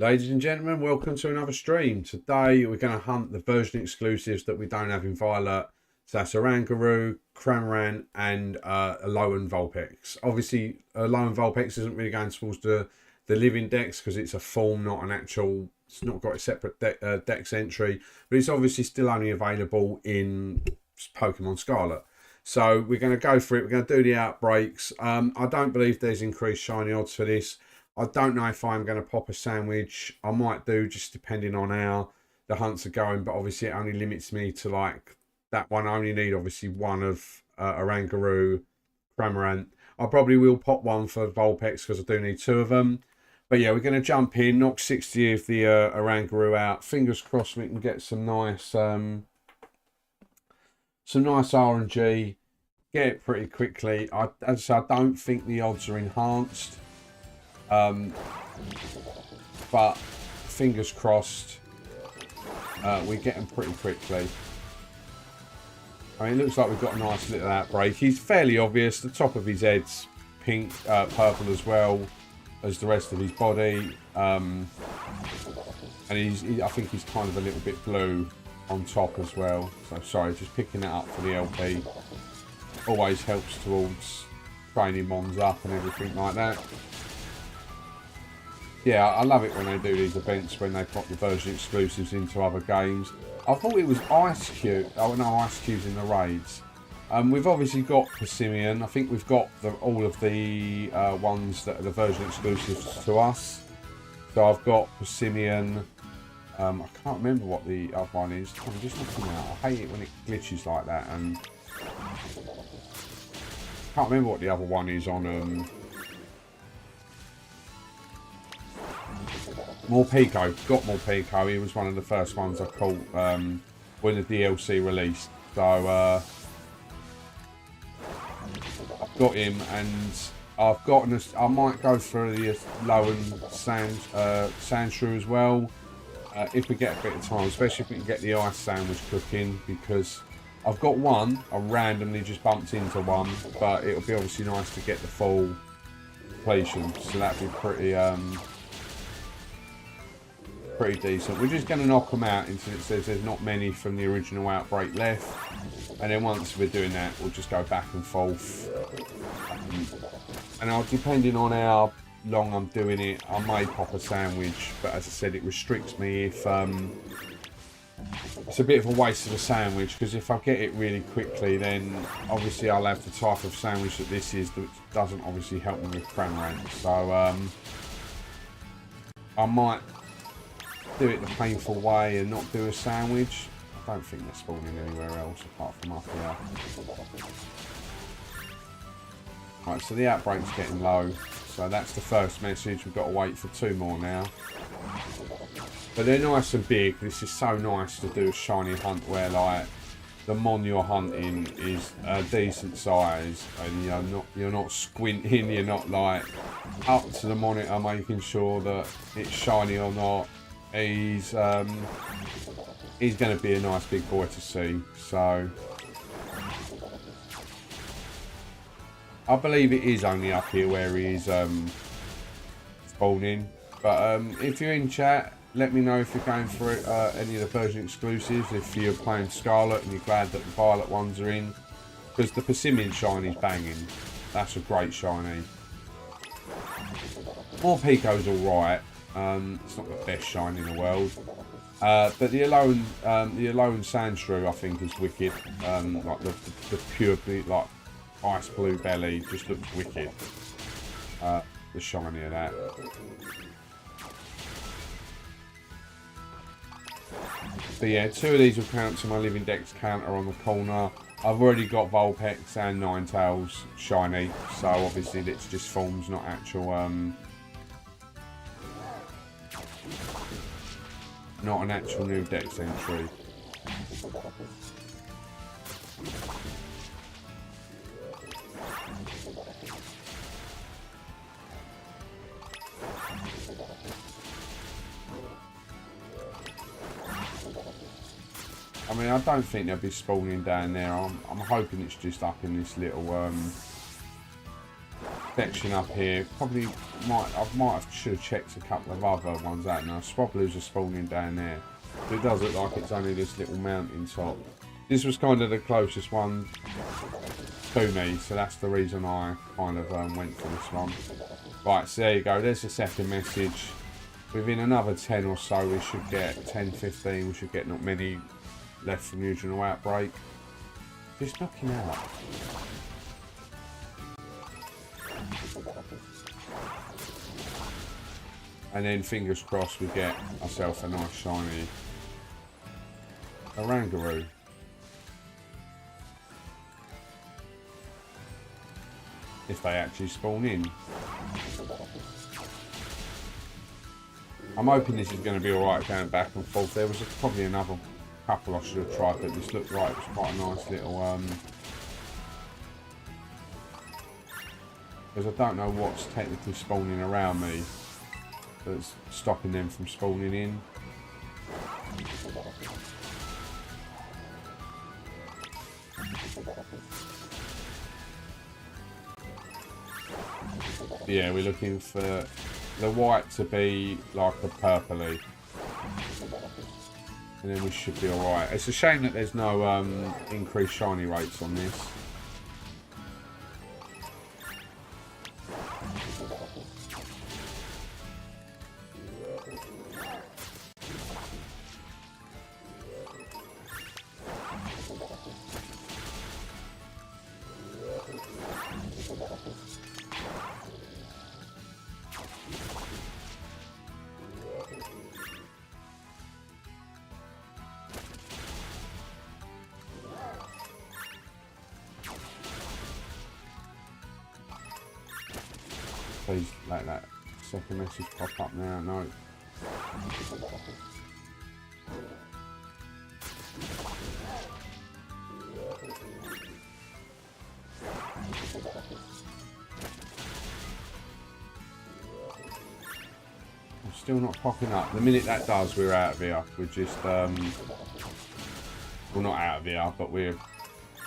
Ladies and gentlemen, welcome to another stream. Today we're going to hunt the version exclusives that we don't have in Violet. So that's Oranguru, Cramorant and Alolan Vulpix. Obviously, Alolan Vulpix isn't really going towards the living dex because it's a form, not an actual... It's not got a separate dex entry. But it's obviously still only available in Pokemon Scarlet. So we're going to go for it. We're going to do the outbreaks. I don't believe there's increased shiny odds for this. I don't know if I'm going to pop a sandwich. I might do, just depending on how the hunts are going. But obviously it only limits me to like that one. I only need obviously one of Oranguru, Cramorant. I probably will pop one for Vulpix because I do need two of them. But yeah, we're going to jump in, knock 60 of the Oranguru out. Fingers crossed we can get some nice RNG. Get it pretty quickly. As I say, I don't think the odds are enhanced. But fingers crossed we get them pretty quickly. I mean, it looks like we've got a nice little outbreak. He's fairly obvious. The top of his head's pink, purple as well as the rest of his body, and I think he's kind of a little bit blue on top as well. So sorry, just picking that up for the LP always helps towards training mons up and everything like that. Yeah, I love it when they do these events, when they pop the version exclusives into other games. I thought it was Ice Cube. Oh no, Ice Cube's in the raids. We've obviously got Persimmon. I think we've got all of the ones that are the version exclusives to us. So I've got Persimmon. I can't remember what the other one is. I'm just looking out. I hate it when it glitches like that. And can't remember what the other one is on. Morpeko, got Morpeko. He was one of the first ones I caught when the DLC released. So I've got him, and I've gotten. I might go for the Alolan Sandshrew as well if we get a bit of time, especially if we can get the ice sandwich cooking. Because I've got one. I randomly just bumped into one, but it'll be obviously nice to get the full completion. So that'd be pretty decent. We're just going to knock them out until it says there's not many from the original outbreak left, and then once we're doing that we'll just go back and forth, and depending on how long I'm doing it, I may pop a sandwich, but as I said, it restricts me if it's a bit of a waste of a sandwich, because if I get it really quickly, then obviously I'll have the type of sandwich that this is, that doesn't obviously help me with Cramorant. So I might do it the painful way and not do a sandwich. I don't think they're spawning anywhere else apart from up here. Right, so the outbreak's getting low. So that's the first message. We've got to wait for 2 more now. But they're nice and big. This is so nice to do a shiny hunt where like the mon you're hunting is a decent size and you're not squinting, you're not like up to the monitor making sure that it's shiny or not. He's going to be a nice big boy to see. So I believe it is only up here where he is spawning. But if you're in chat, let me know if you're going for any of the version exclusives. If you're playing Scarlet and you're glad that the Violet ones are in, because the Persimmon shiny's banging. That's a great shiny. Morpeko's alright. It's not the best shine in the world, but the Alolan Sandshrew I think is wicked. Like the pure like ice blue belly just looks wicked. The shiny of that. But yeah, 2 of these will count to my living dex counter on the corner. I've already got Vulpix and Ninetales shiny, so obviously it's just forms, not actual not an actual new dex entry. I mean, I don't think they'll be spawning down there. I'm hoping it's just up in this little section up here. Probably should have checked a couple of other ones out now. Swablu's are spawning down there. But it does look like it's only this little mountain top. This was kind of the closest one to me, so that's the reason I kind of went for this one. Right, so there you go. There's the second message. Within another 10 or so, we should get 10, 15. We should get not many left from the original outbreak. Just knocking out. And then fingers crossed we get ourselves a nice shiny Oranguru. If they actually spawn in. I'm hoping this is going to be alright going back and forth. There was probably another couple I should have tried, but this looked like it was quite a nice little because I don't know what's technically spawning around me that's stopping them from spawning in. Yeah, we're looking for the white to be like a purpley, and then we should be alright. It's a shame that there's no increased shiny rates on this. Please let that second message pop up now. No. I'm still not popping up. The minute that does, we're out of here. We're just well, not out of here, but we're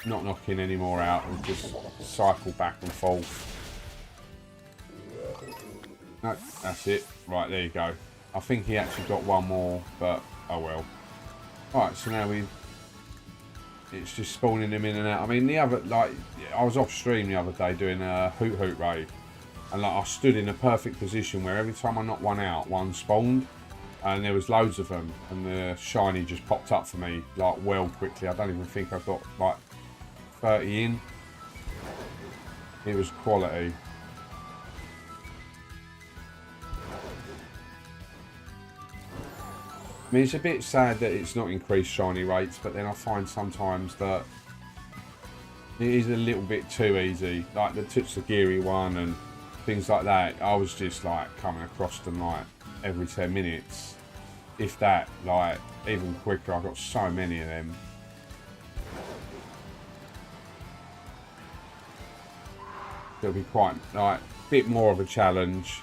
not knocking any more out. We'll just cycle back and forth. No, that's it. Right, there you go. I think he actually got one more, but oh well. Alright, so now it's just spawning them in and out. I mean, the other, like, I was off stream the other day doing a hoot raid, and like I stood in a perfect position where every time I knocked one out, one spawned, and there was loads of them, and the shiny just popped up for me like well quickly. I don't even think I got like 30 in. It was quality. I mean, it's a bit sad that it's not increased shiny rates, but then I find sometimes that it is a little bit too easy. Like the Tutsugiri one and things like that, I was just like coming across them like every 10 minutes. If that, like even quicker. I got so many of them. It'll be quite like a bit more of a challenge.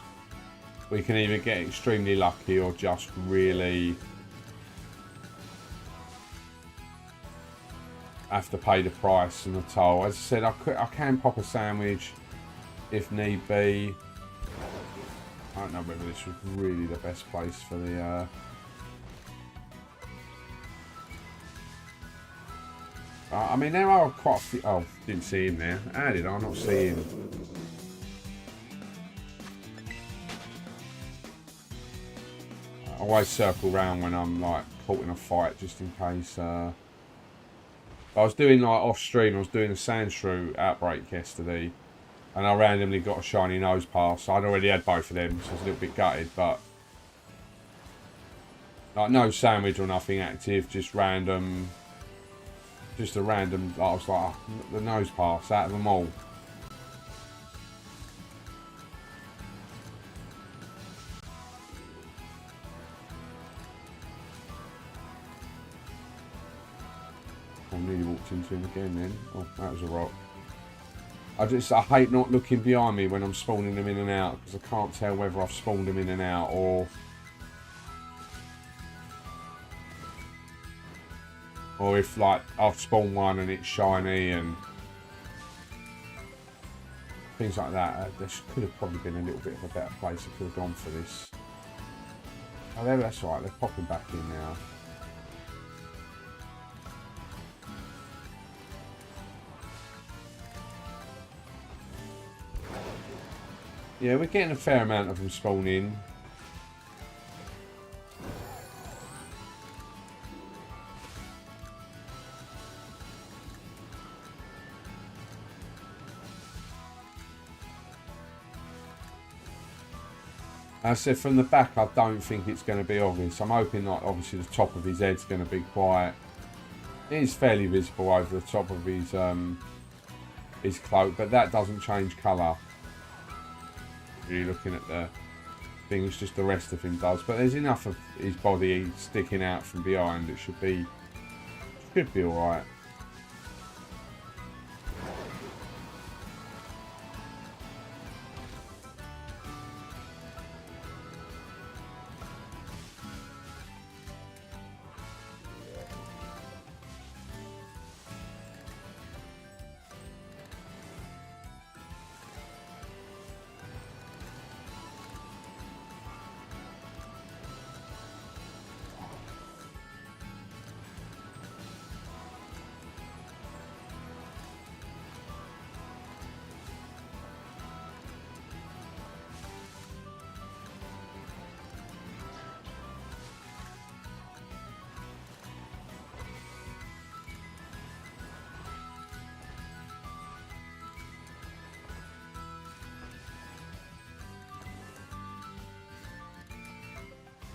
We can either get extremely lucky or just really have to pay the price and the toll. As I said, I can pop a sandwich if need be. I don't know whether this was really the best place for the I mean, there are quite a few. Oh, didn't see him there. How did I not see him? I always circle round when I'm like caught in a fight, just in case. I was doing like off stream. I was doing a Sandshrew outbreak yesterday, and I randomly got a shiny nose pass. I'd already had both of them, so I was a little bit gutted. But like no sandwich or nothing active, just random. Just a random. I was like, oh, the nose pass out of them all. I nearly walked into him again then. Oh, that was a rock. I hate not looking behind me when I'm spawning them in and out, because I can't tell whether I've spawned them in and out or if like I've spawned one and it's shiny and things like that. There could have probably been a little bit of a better place I could have gone for this. Oh, that's all right. They're popping back in now. Yeah, we're getting a fair amount of them spawning. As I said, from the back, I don't think it's going to be obvious. I'm hoping, like, obviously the top of his head's going to be quite... It is fairly visible over the top of his cloak, but that doesn't change colour. Really looking at the thing, it's just the rest of him does. But there's enough of his body sticking out from behind. It should be all right.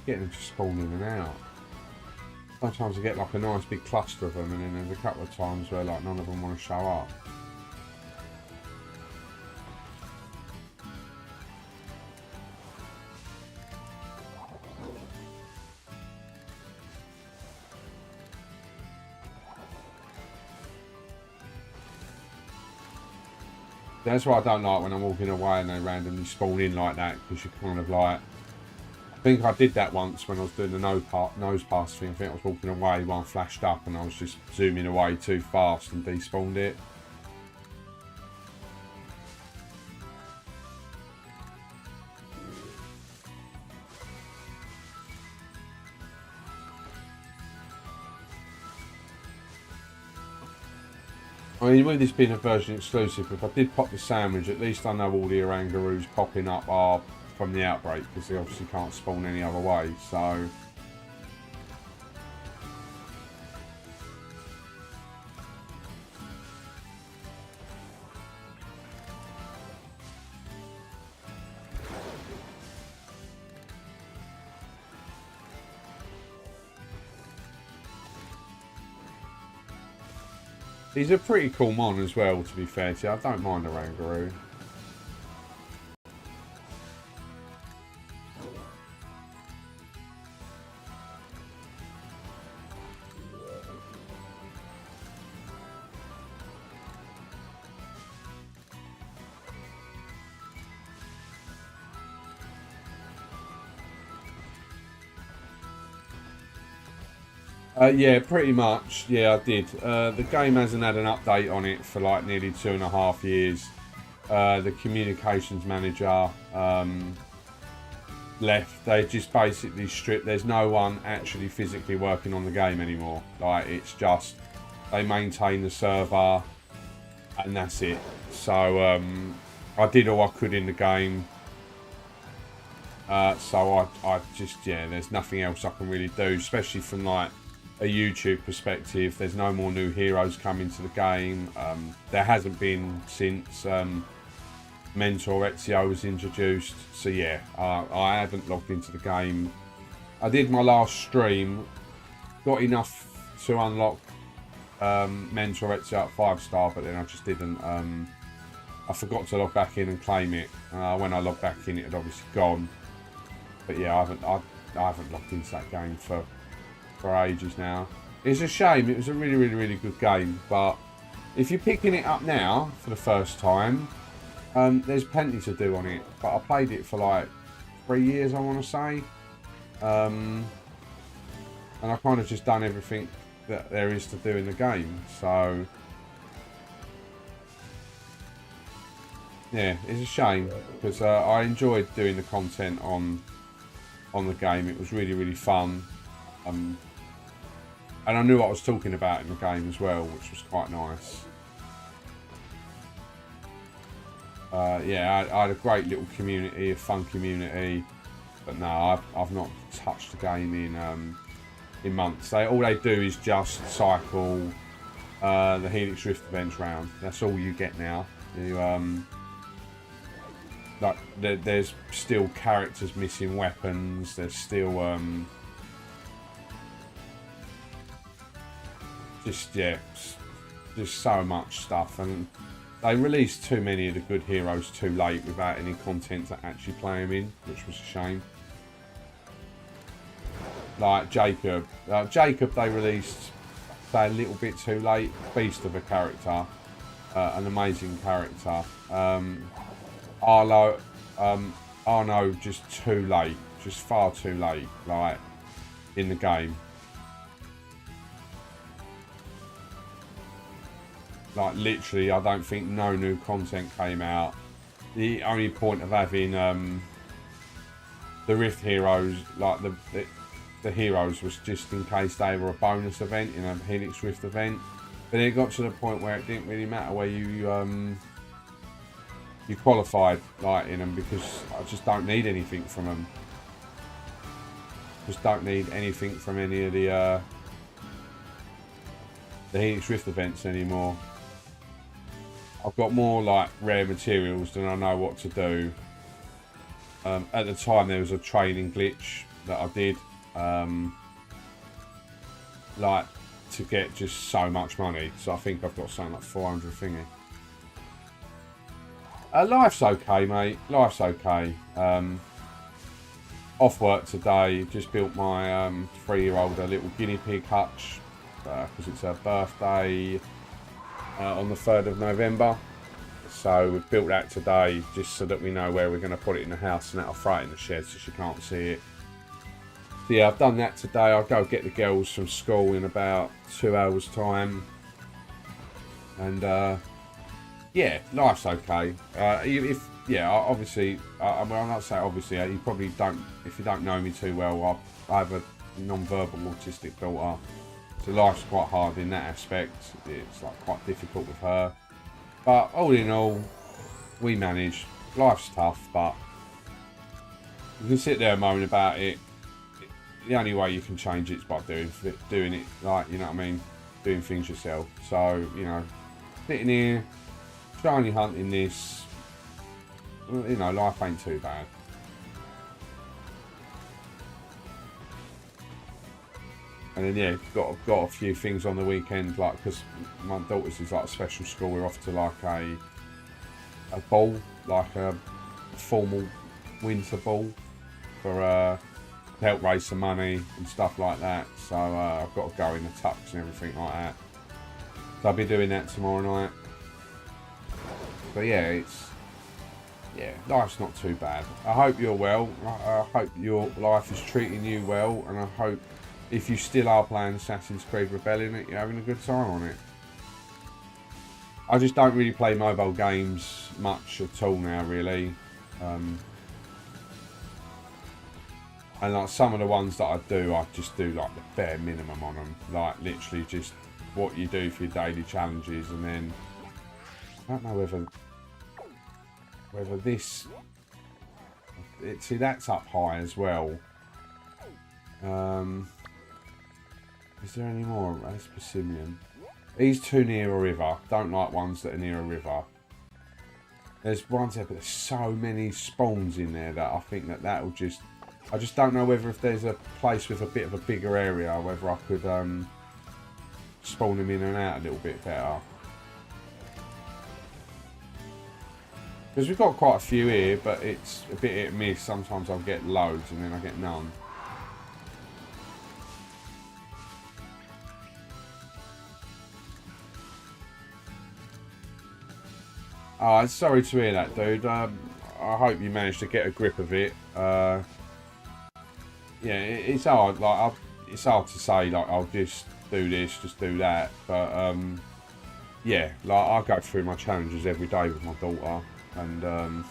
Getting them to spawn in and out. Sometimes you get like a nice big cluster of them, and then there's a couple of times where like none of them want to show up. That's why I don't like when I'm walking away and they randomly spawn in like that, because you're kind of like... I think I did that once when I was doing the nose pass thing. I think I was walking away, one flashed up and I was just zooming away too fast and despawned it. I mean, with this being a version exclusive, if I did pop the sandwich, at least I know all the Orangurus popping up are from the outbreak, because they obviously can't spawn any other way, so... He's a pretty cool mon as well, to be fair to you. I don't mind Oranguru. Yeah, pretty much. Yeah, I did. The game hasn't had an update on it for like nearly 2.5 years. The communications manager left. They just basically stripped. There's no one actually physically working on the game anymore. Like, it's just they maintain the server and that's it. So I did all I could in the game. So I just, yeah, there's nothing else I can really do, especially from like a YouTube perspective. There's no more new heroes coming to the game. There hasn't been since Mentor Ezio was introduced. So yeah, I haven't logged into the game. I did my last stream, got enough to unlock Mentor Ezio at 5-star, but then I just didn't. I forgot to log back in and claim it. When I logged back in, it had obviously gone. But yeah, I haven't logged into that game for ages now. It's a shame. It was a really, really, really good game, but if you're picking it up now for the first time, there's plenty to do on it. But I played it for like 3 years, I want to say, and I kind of just done everything that there is to do in the game. So yeah, it's a shame because I enjoyed doing the content on the game. It was really, really fun. And I knew what I was talking about in the game as well, which was quite nice. Yeah, I had a great little community, a fun community, but no, I've not touched the game in months. All they do is just cycle the Helix Rift events round. That's all you get now. You like there's still characters missing weapons. There's still just so much stuff, and they released too many of the good heroes too late without any content to actually play them in, which was a shame. Like Jacob they released a little bit too late. Beast of a character, an amazing character. Arlo, just too late, just far too late, like in the game. Like literally, I don't think no new content came out. The only point of having the Rift heroes, like the heroes, was just in case they were a bonus event in a Helix Rift event. But it got to the point where it didn't really matter where you qualified like in them, because I just don't need anything from them. Just don't need anything from any of the Helix Rift events anymore. I've got more like rare materials than I know what to do. At the time there was a training glitch that I did, like to get just so much money. So I think I've got something like 400 thingy. Life's okay, mate. Life's okay. Off work today. Just built my 3-year-old a little guinea pig hutch because it's her birthday on the 3rd of November. So we've built that today just so that we know where we're going to put it in the house, and that'll throw it in the shed so she can't see it. So yeah, I've done that today. I'll go get the girls from school in about 2 hours time. And yeah, life's okay. Obviously, I'm not saying obviously, you probably don't, if you don't know me too well, I have a non-verbal autistic daughter. So life's quite hard in that aspect. It's like quite difficult with her. But all in all, we manage. Life's tough, but you can sit there and moan about it. The only way you can change it is by doing it, like, you know what I mean? Doing things yourself. So, you know, sitting here, shiny hunting this, you know, life ain't too bad. And then yeah, got a few things on the weekend, like, because my daughter's is like a special school. We're off to like a ball, like a formal winter ball, for help raise some money and stuff like that. So I've got to go in the tux and everything like that. So I'll be doing that tomorrow night. But yeah, life's not too bad. I hope you're well. I hope your life is treating you well, and I hope, if you still are playing Assassin's Creed Rebellion, you're having a good time on it. I just don't really play mobile games much at all now, really. And like some of the ones that I do, I just do like the bare minimum on them. Like literally just what you do for your daily challenges, and then I don't know whether this... See, that's up high as well. Is there any more? That's Persimmon. He's too near a river. Don't like ones that are near a river. There's ones there, but there's so many spawns in there that I think that'll just... I just don't know whether if there's a place with a bit of a bigger area, whether I could spawn them in and out a little bit better. Because we've got quite a few here, but it's a bit hit and miss. Sometimes I'll get loads and then I get none. Oh, sorry to hear that, dude. I hope you managed to get a grip of it. Yeah, it's hard. Like, it's hard to say, like, I'll just do this, just do that. But yeah, like, I go through my challenges every day with my daughter. and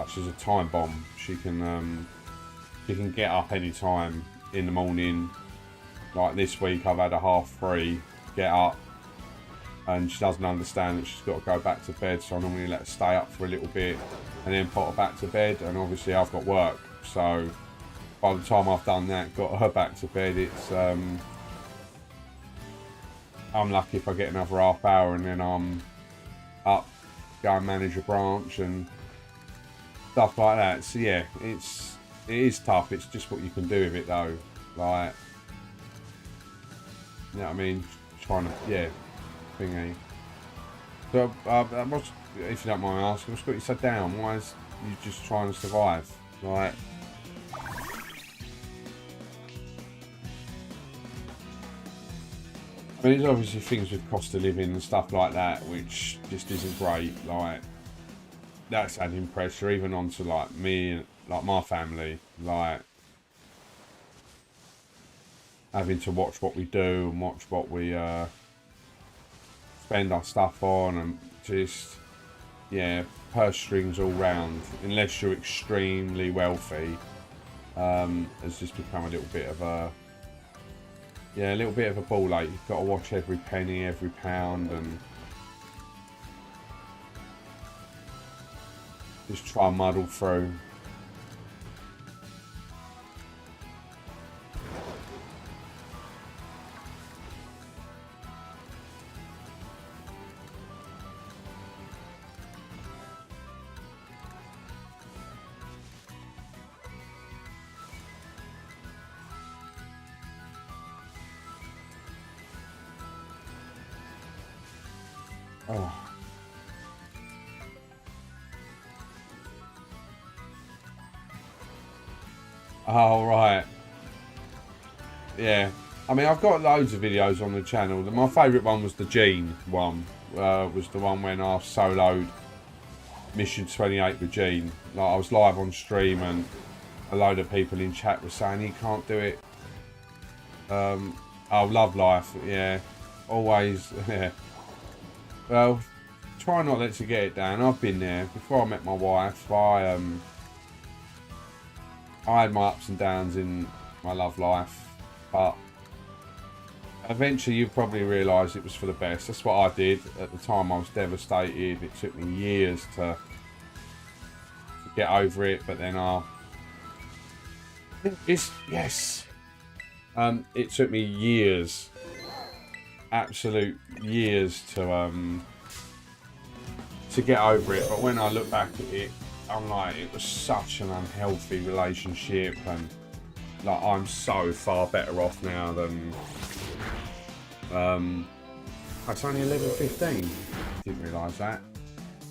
she's a time bomb. She can get up any time in the morning. Like this week, I've had a 3:30 get up, and she doesn't understand that she's got to go back to bed. So I normally let her stay up for a little bit, and then put her back to bed. And obviously, I've got work, so by the time I've done that, got her back to bed, it's I'm lucky if I get another half hour, and then I'm up, go and manage a branch and stuff like that. So yeah, it is tough. It's just what you can do with it though. Like, you know what I mean? Trying to, yeah, thingy. So if you don't mind asking, what's got you so down? Why is you just trying to survive? Like, I mean, there's obviously things with cost of living and stuff like that, which just isn't great. Like, that's adding pressure even onto like me and like my family. Like, having to watch what we do and watch what we spend our stuff on, and just, yeah, purse strings all round. Unless you're extremely wealthy, has just become a little bit of a, yeah, a little bit of a ball ache. You've got to watch every penny, every pound, and just try and muddle through. Oh. Oh, right. Yeah. I mean, I've got loads of videos on the channel. My favourite one was the Gene one. Was the one when I soloed Mission 28 with Gene. Like, I was live on stream and a load of people in chat were saying he can't do it. Oh, love life. Yeah. Always. Yeah. Well, try not to get it down. I've been there. Before I met my wife, I had my ups and downs in my love life, but eventually you probably realise it was for the best. That's what I did. At the time I was devastated. It took me years to get over it, but then it took me years, absolute years to get over it. But when I look back at it, I'm like, it was such an unhealthy relationship, and like, I'm so far better off now than it's only 11:15. Didn't realise that.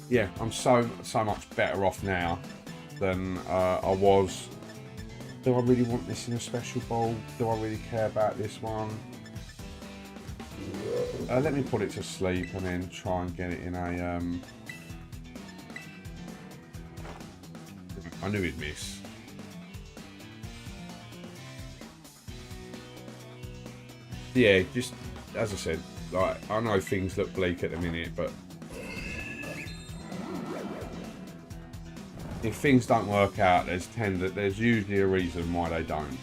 Yeah, I'm so much better off now than I was. Do I really want this in a special bowl? Do I really care about this one? Let me put it to sleep and then try and get it in a I knew he'd miss. Yeah, just as I said, like, I know things look bleak at the minute, but if things don't work out, there's usually a reason why they don't.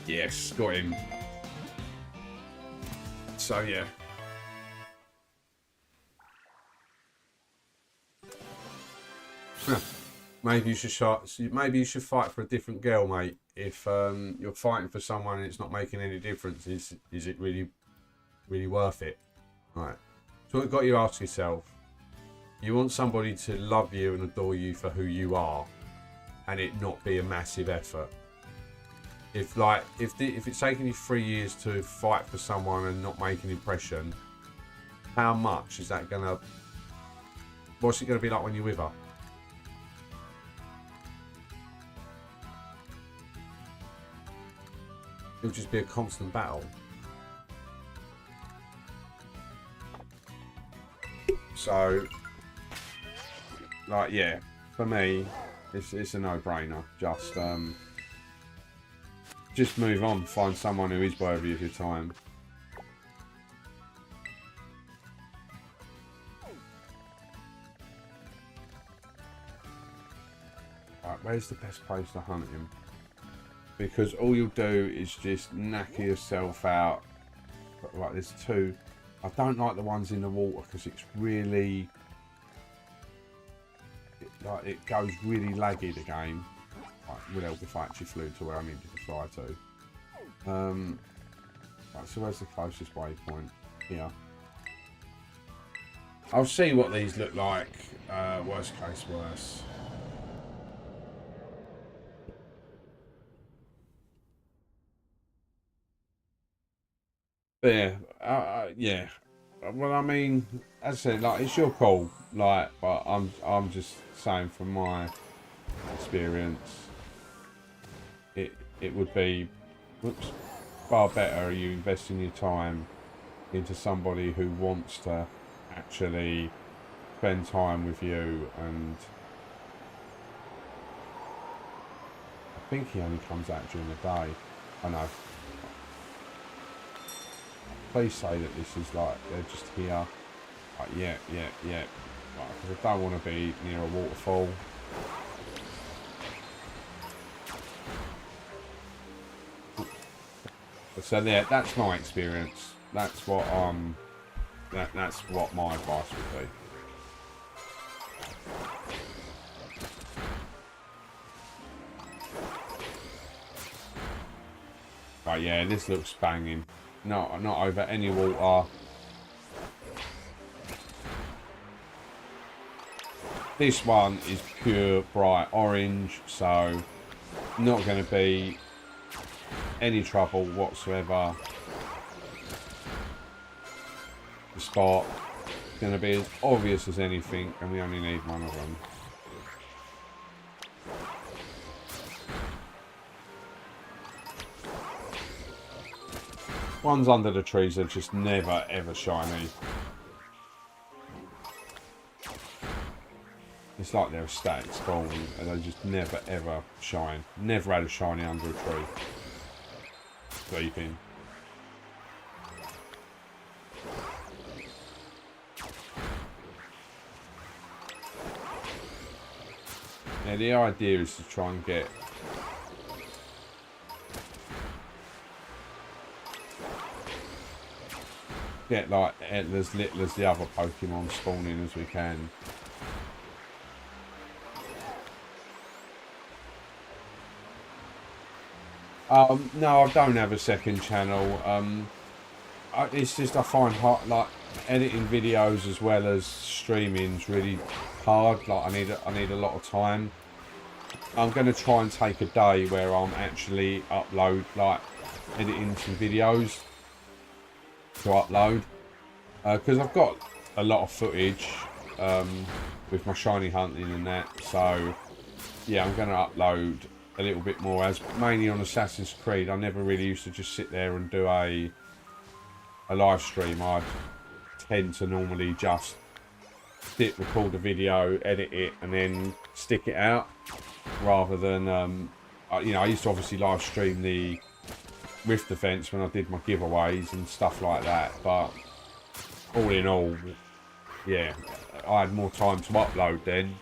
Yes, got him. So yeah. Maybe you should fight for a different girl, mate. If you're fighting for someone and it's not making any difference, is it really worth it? Right. So what you've got to ask yourself: you want somebody to love you and adore you for who you are, and it not be a massive effort. If it's taking you 3 years to fight for someone and not make an impression, how much is that gonna? What's it gonna be like when you're with her? It'll just be a constant battle. So, like, yeah, for me, It's a no-brainer. Just move on. Find someone who is worthy of your time. Right, where's the best place to hunt him? Because all you'll do is just knacker yourself out. Right, there's two. I don't like the ones in the water because it's really... it goes really laggy, the game. Right, would help if I actually flew to where I needed to fly to. Right, so where's the closest waypoint? Here. I'll see what these look like. Worst case, worse. But yeah, well, I mean, as I said, like, it's your call, like, but I'm just saying from my experience, it would be, whoops, far better you investing your time into somebody who wants to actually spend time with you. And I think he only comes out during the day. I know. Please say that this is like, they're just here. Like, yeah. Like, 'cause I don't want to be near a waterfall. So yeah, that's my experience. That's what that's what my advice would be. Right, yeah, this looks banging. Not over any water. This one is pure bright orange, so not going to be any trouble whatsoever. The spot is going to be as obvious as anything, and we only need one of them. Ones under the trees are just never ever shiny. It's like they're a static spawn and they just never ever shine. Never had a shiny under a tree. Sleeping. Yeah, the idea is to try and get like as little as the other Pokemon spawning as we can. No, I don't have a second channel. It's just I find hard, like, editing videos as well as streaming's really hard. Like, I need a lot of time. I'm going to try and take a day where I'm actually editing some videos to upload, because I've got a lot of footage with my shiny hunting and that. So yeah, I'm going to upload a little bit more, as mainly on Assassin's Creed. I never really used to just sit there and do a live stream. I tend to normally just record a video, edit it, and then stick it out, rather than you know, I used to obviously live stream the Rift events when I did my giveaways and stuff like that, but all in all, yeah, I had more time to upload then.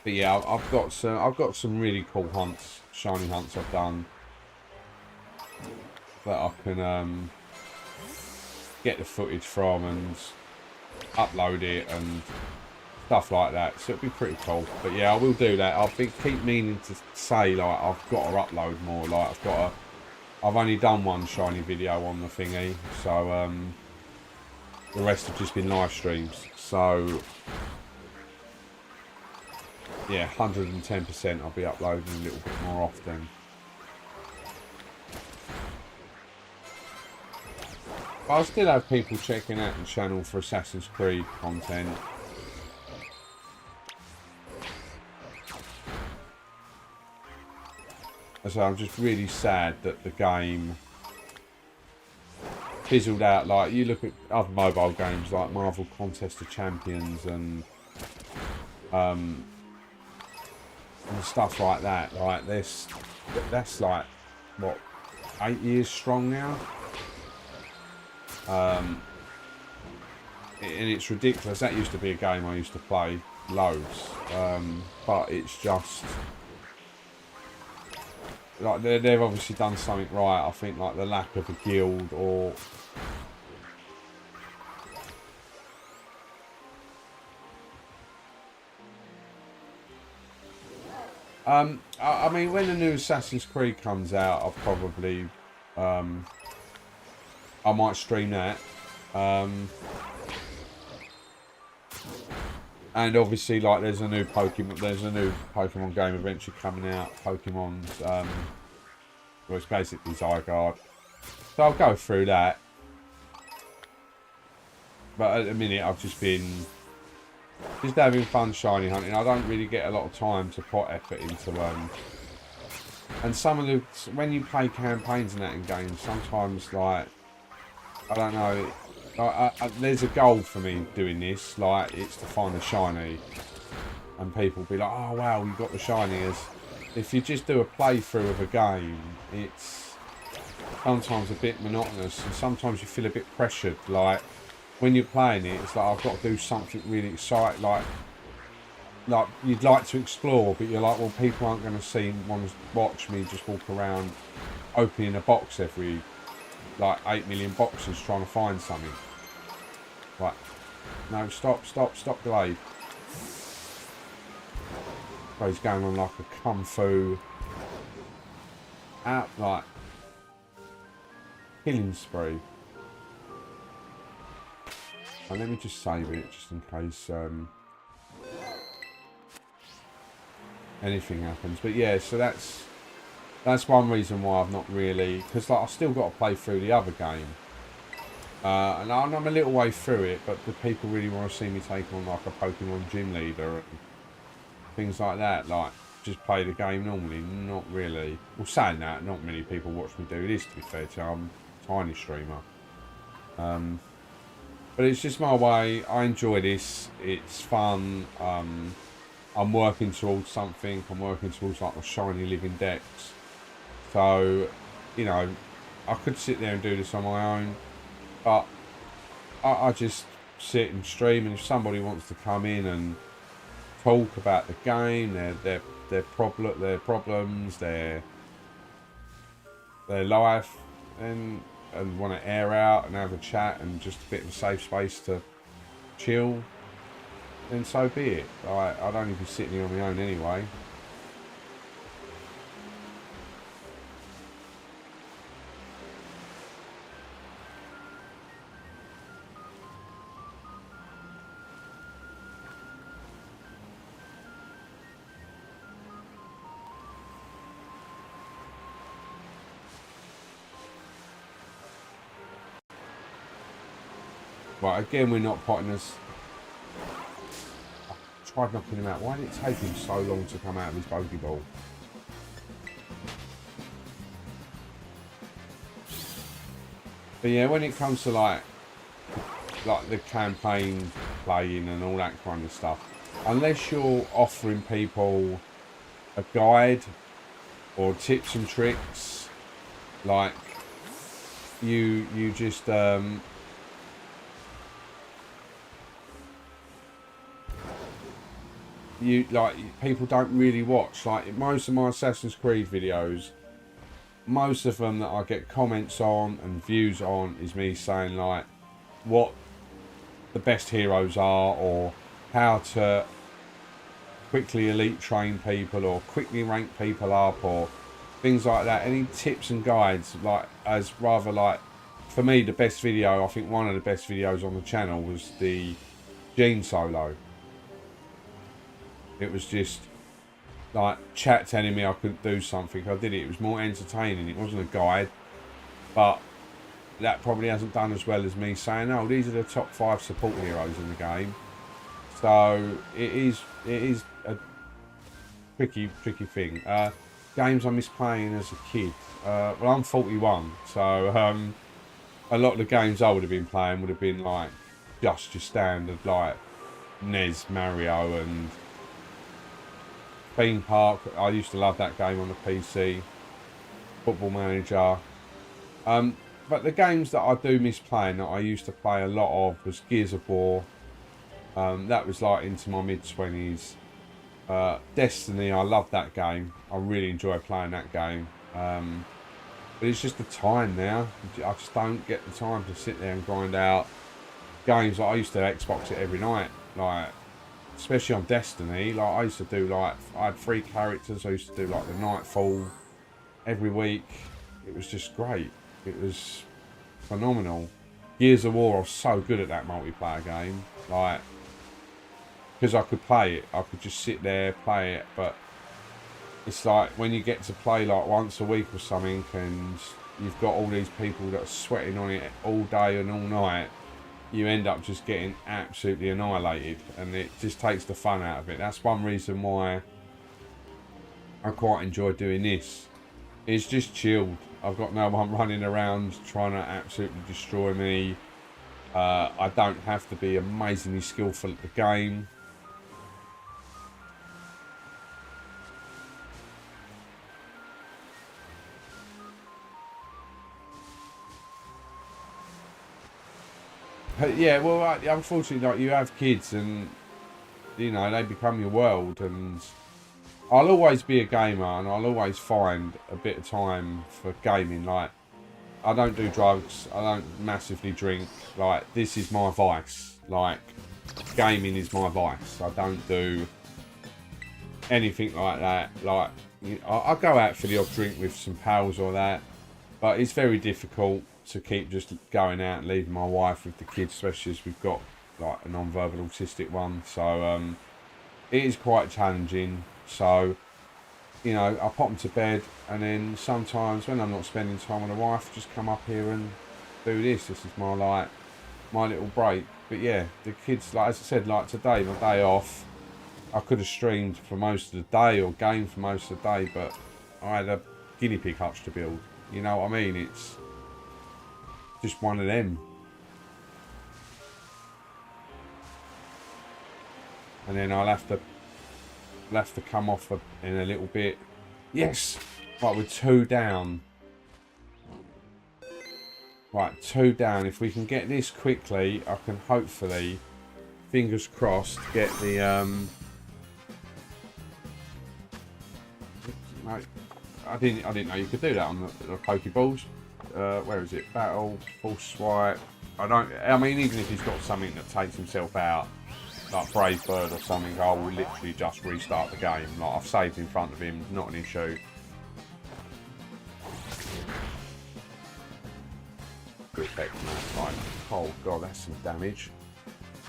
But yeah, I've got some really cool hunts, shiny hunts I've done that I can get the footage from and upload it and stuff like that. So it'll be pretty cool. But yeah, I will do that. Keep meaning to say, like, I've got to upload more. Like, I've only done one shiny video on the thingy, so the rest have just been live streams. So yeah, 110% I'll be uploading a little bit more often. But I still have people checking out the channel for Assassin's Creed content. So I'm just really sad that the game fizzled out. Like, you look at other mobile games like Marvel Contest of Champions and and stuff like that. Like this, that's like what, 8 years strong now. And it's ridiculous. That used to be a game I used to play loads, but it's just like they've obviously done something right. I think like the lack of a guild or I mean, when the new Assassin's Creed comes out, I'll probably I might stream that. And obviously, like, there's a new Pokemon game eventually coming out. Pokemon's, well, it's basically Zygarde. So I'll go through that. But at the minute, I've just been having fun shiny hunting. I don't really get a lot of time to put effort into and some of the, when you play campaigns and that in games, sometimes, like, I don't know, there's a goal for me doing this, like, it's to find a shiny, and people be like, oh wow, you got the shiny. As if you just do a playthrough of a game, it's sometimes a bit monotonous, and sometimes you feel a bit pressured. Like, when you're playing it, it's like, I've got to do something really exciting, like you'd like to explore, but you're like, well, people aren't going to watch me just walk around opening a box every, like, 8 million boxes trying to find something. Right, no, stop Glade. So he's going on like a kung fu out, like, killing spree. And let me just save it just in case anything happens. But yeah, so that's one reason why I've not really, because like I've still got to play through the other game, and I'm a little way through it, but the people really want to see me take on like a Pokemon gym leader and things like that. Like, just play the game normally, not really. Well, saying that, not many people watch me do this, to be fair to you. I'm a tiny streamer, but it's just my way. I enjoy this, it's fun. I'm working towards something. I'm working towards like my shiny living dex. So, you know, I could sit there and do this on my own, but I just sit and stream. And if somebody wants to come in and talk about the game, their problems, their life, and want to air out and have a chat and just a bit of a safe space to chill, then so be it. I'd only be sitting here on my own anyway. Right, again, we're not potting us. I tried knocking him out. Why did it take him so long to come out of his Pokeball? But yeah, when it comes to like the campaign playing and all that kind of stuff, unless you're offering people a guide or tips and tricks, like you just people don't really watch. Like, most of my Assassin's Creed videos, most of them that I get comments on and views on is me saying like what the best heroes are, or how to quickly elite train people or quickly rank people up, or things like that. Any tips and guides, like, as rather like, for me, the best video, I think one of the best videos on the channel was the Gene solo. It was just like chat telling me I couldn't do something. I did it. It was more entertaining. It wasn't a guide, but that probably hasn't done as well as me saying, "Oh, these are the top 5 support heroes in the game." So it is a tricky thing. Games I miss playing as a kid. Well, I'm 41, so a lot of the games I would have been playing would have been like just your standard like NES, Mario, and Theme Park, I used to love that game on the PC. Football Manager. But the games that I do miss playing, that I used to play a lot of, was Gears of War. That was like into my mid-20s. Destiny, I love that game. I really enjoy playing that game. But it's just the time now. I just don't get the time to sit there and grind out games. Like I used to Xbox it every night. Like, especially on Destiny. Like I used to do like, I had 3 characters. I used to do like the Nightfall every week. It was just great. It was phenomenal. Gears of War, I was so good at that multiplayer game. Like, because I could play it. I could just sit there, play it. But it's like when you get to play like once a week or something and you've got all these people that are sweating on it all day and all night, you end up just getting absolutely annihilated, and it just takes the fun out of it. That's one reason why I quite enjoy doing this. It's just chilled. I've got no one running around trying to absolutely destroy me. I don't have to be amazingly skillful at the game. But yeah, well, unfortunately, like, you have kids and, you know, they become your world, and I'll always be a gamer, and I'll always find a bit of time for gaming. Like, I don't do drugs, I don't massively drink. Like, this is my vice. Like, gaming is my vice. I don't do anything like that. Like, I go out for the odd drink with some pals or that, but it's very difficult to keep just going out and leaving my wife with the kids, especially as we've got like a non-verbal autistic one. So it is quite challenging. So, you know, I pop them to bed, and then sometimes when I'm not spending time with the wife, just come up here and do this. This is my, like, my little break. But yeah, the kids, like, as I said, like today, my day off, I could have streamed for most of the day or gamed for most of the day, but I had a guinea pig hutch to build. You know what I mean? It's just one of them. And then I'll have to come off in a little bit. Yes! Right, we're 2 down. Right, 2 down. If we can get this quickly, I can hopefully, fingers crossed, get the no, I didn't know you could do that on the Pokeballs. Where is it? Battle, full swipe. I mean, even if he's got something that takes himself out, like Brave Bird or something, I will literally just restart the game. Like, I've saved in front of him, not an issue. Good effect on that. Like, oh god, that's some damage.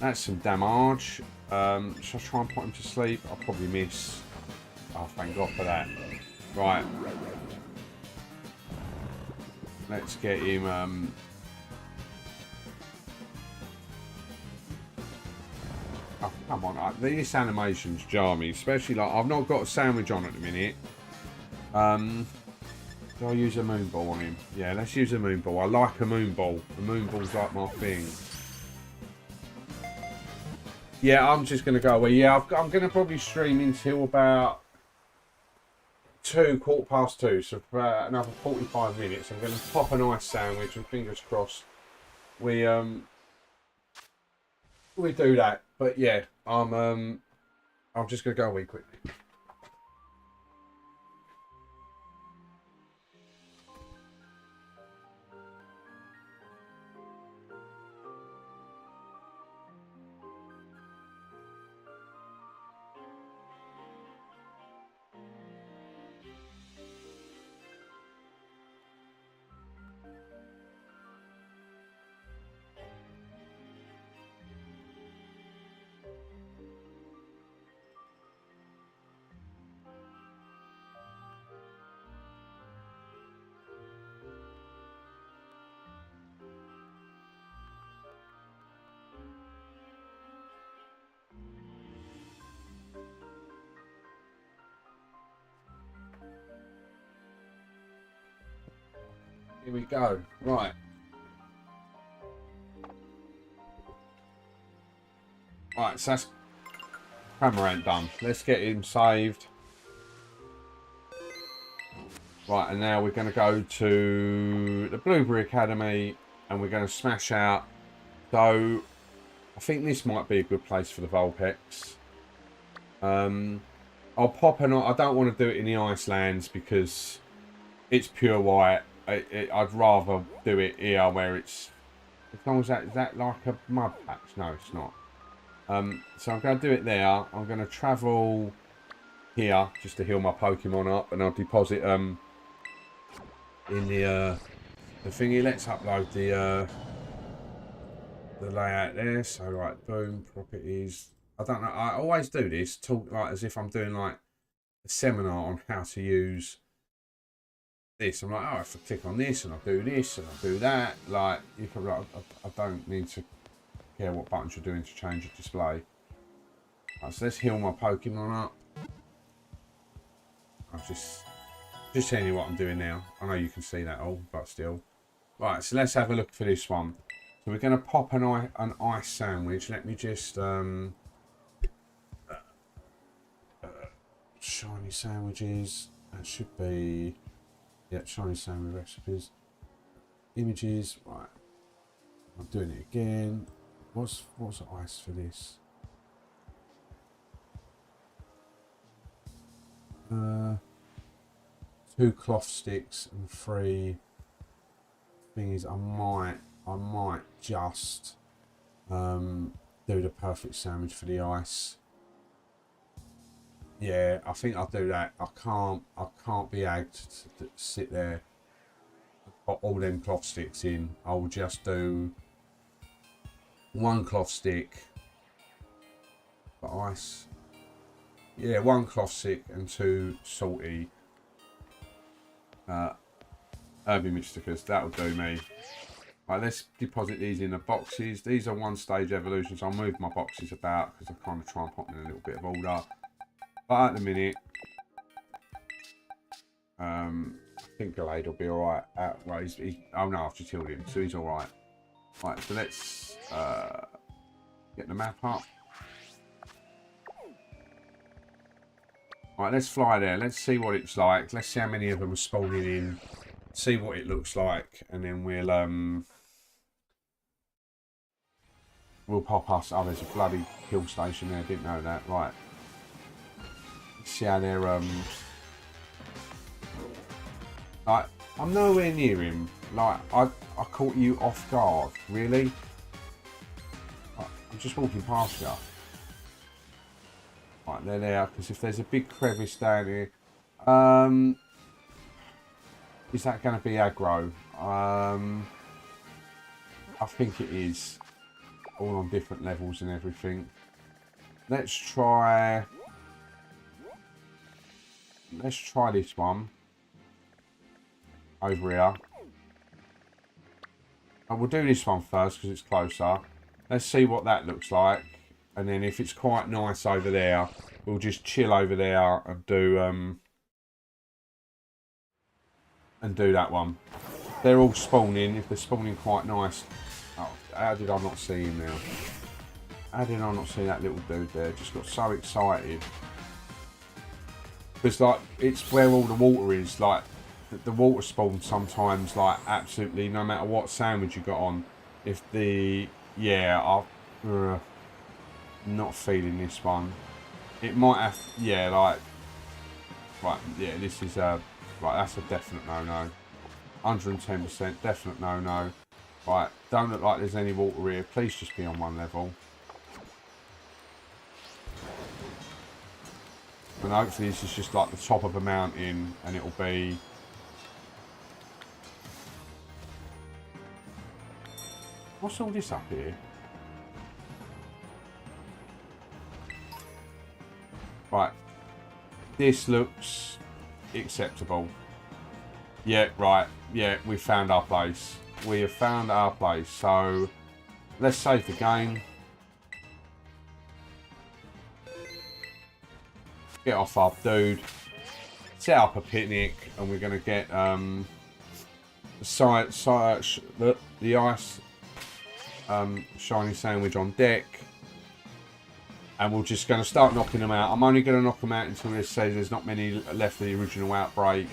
That's some damage. Should I try and put him to sleep? I'll probably miss. Oh, thank god for that. Right. Let's get him, oh, come on. This animation's jar me, especially, like, I've not got a sandwich on at the minute. Do I use a moon ball on him? Yeah, let's use a moon ball. I like a moon ball. The moon ball's like my thing. Yeah, I'm just going to go away. Yeah, I'm going to probably stream until about 2:15, so for about another 45 minutes. I'm going to pop a nice sandwich, and fingers crossed we do that. But yeah, I'm just going to go away quickly. Here we go. Right. Right, so that's Cramorant done. Let's get him saved. Right, and now we're going to go to the Blueberry Academy and we're going to smash out. So, I think this might be a good place for the Vulpix. I'll pop an... I don't want to do it in the Icelands because it's pure white. I'd rather do it here where it's... As long as that... Is that like a mud patch? No, it's not. So I'm going to do it there. I'm going to travel here just to heal my Pokemon up, and I'll deposit in the thingy. Let's upload the layout there. So right, boom, properties. I don't know. I always do this, talk like as if I'm doing like a seminar on how to use this. I'm like, oh, if I click on this and I do this and I do that, like you can. Like, I don't need to care what buttons you're doing to change your display. Right, so let's heal my Pokemon up. I'm just telling you what I'm doing now. I know you can see that all, but still. Right, so let's have a look for this one. So we're going to pop an ice sandwich. Let me just shiny sandwiches. That should be, yeah, shiny sandwich recipes. Images. Right, I'm doing it again. What's the ice for this? 2 cloth sticks and 3 thingies. I might just do the perfect sandwich for the ice. Yeah, I think I'll do that. I can't be agged to sit there and put all them cloth sticks in. I'll just do 1 cloth stick for ice. Yeah, 1 cloth stick and 2 salty herby mixtures. That'll do me. Right, let's deposit these in the boxes. These are 1-stage evolutions. I'll move my boxes about because I kind of try and put them in a little bit of order. But at the minute, I think Glade will be alright. Oh no, I've just healed him, so he's alright. Right, so let's get the map up. Right, let's fly there. Let's see what it's like. Let's see how many of them are spawning in. See what it looks like, and then we'll pop us. Oh, there's a bloody hill station there. Didn't know that. Right. Let's see how they're like. I'm nowhere near him. Like I caught you off guard. Really? I'm just walking past you. Right, they're there, because if there's a big crevice down here, is that going to be aggro? I think it is, all on different levels and everything. Let's try this one over here. And we'll do this one first because it's closer. Let's see what that looks like. And then if it's quite nice over there, we'll just chill over there and do that one. They're all spawning. If they're spawning quite nice. Oh, how did I not see him now? How did I not see that little dude there? Just got so excited. Because like it's where all the water is. Like the water spawns sometimes. Like absolutely, no matter what sandwich you got on. If the not feeling this one. It might have, yeah, like, right, yeah, this is right, that's a definite no-no. 110% definite no-no. Right, don't look like there's any water here. Please just be on 1 level. And hopefully this is just like the top of a mountain and it'll be... What's all this up here? Right, this looks acceptable. Yeah, right, yeah, we found our place. We have found our place, so let's save the game. Get off our dude. Set up a picnic, and we're going to get the ice shiny sandwich on deck. And we're just going to start knocking them out. I'm only going to knock them out until it says there's not many left of the original outbreak.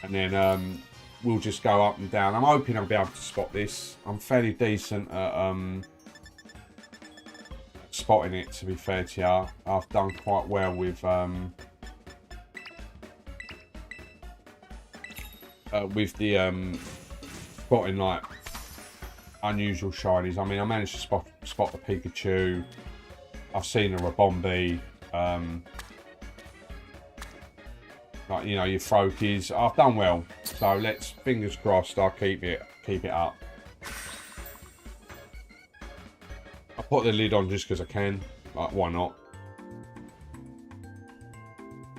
and then we'll just go up and down. I'm hoping I'll be able to spot this. I'm fairly decent at spotting it, to be fair to you. I've done quite well with the spotting like unusual shinies. I mean, I managed to spot the Pikachu. I've seen a Rabombi. Like, you know, your Froakies. I've done well. So let's, fingers crossed, I'll keep it up. I'll put the lid on just because I can. Like, why not?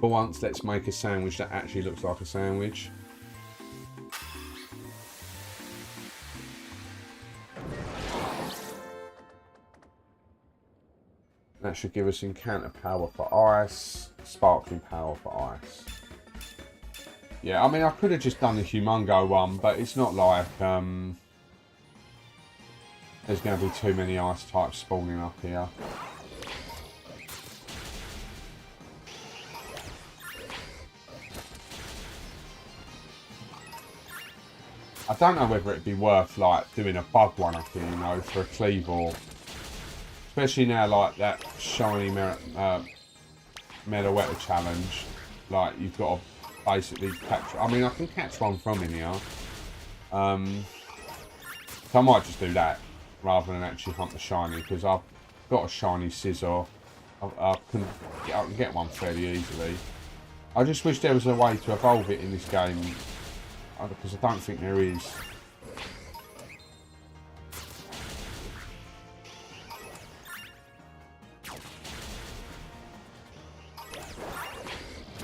For once, let's make a sandwich that actually looks like a sandwich. That should give us encounter power for ice, sparkling power for ice. Yeah, I mean, I could have just done the Humongo one, but it's not like there's going to be too many ice types spawning up here. I don't know whether it'd be worth like doing a bug one up here, you know, for a Cleavor. Especially now, like that shiny Meadowetta challenge. Like, you've got to basically catch. I mean, I can catch one from in here. So I might just do that rather than actually hunt the shiny, because I've got a shiny Scizor. I can get one fairly easily. I just wish there was a way to evolve it in this game, because I don't think there is.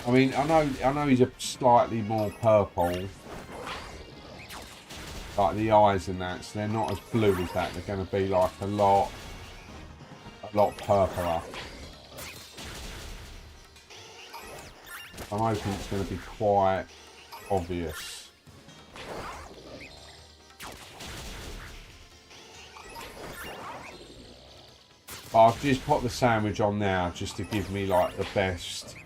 I mean, I know he's a slightly more purple, like the eyes and that, so they're not as blue as that. They're going to be like a lot purpler. I'm hoping it's going to be quite obvious. But I've just put the sandwich on now just to give me like the best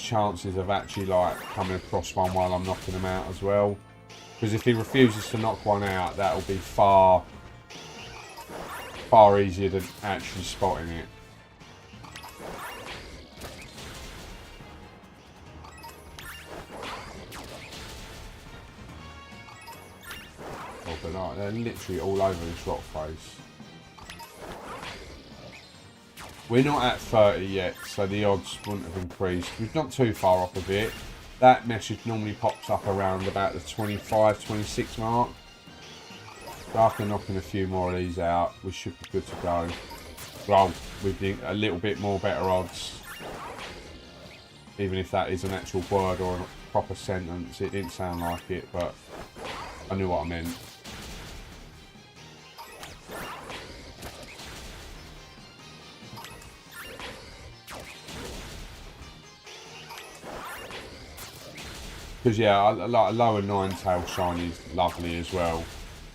chances of actually like coming across one while I'm knocking them out as well. Because if he refuses to knock one out, that'll be far easier than actually spotting it. Oh, but no, they're literally all over this rock face. We're not at 30 yet, so the odds wouldn't have increased. We're not too far off of it. That message normally pops up around about the 25, 26 mark. So after knocking a few more of these out, we should be good to go. Well, with a little bit more better odds. Even if that is an actual word or a proper sentence. It didn't sound like it, but I knew what I meant. Because yeah, like a lower Ninetale shiny is lovely as well.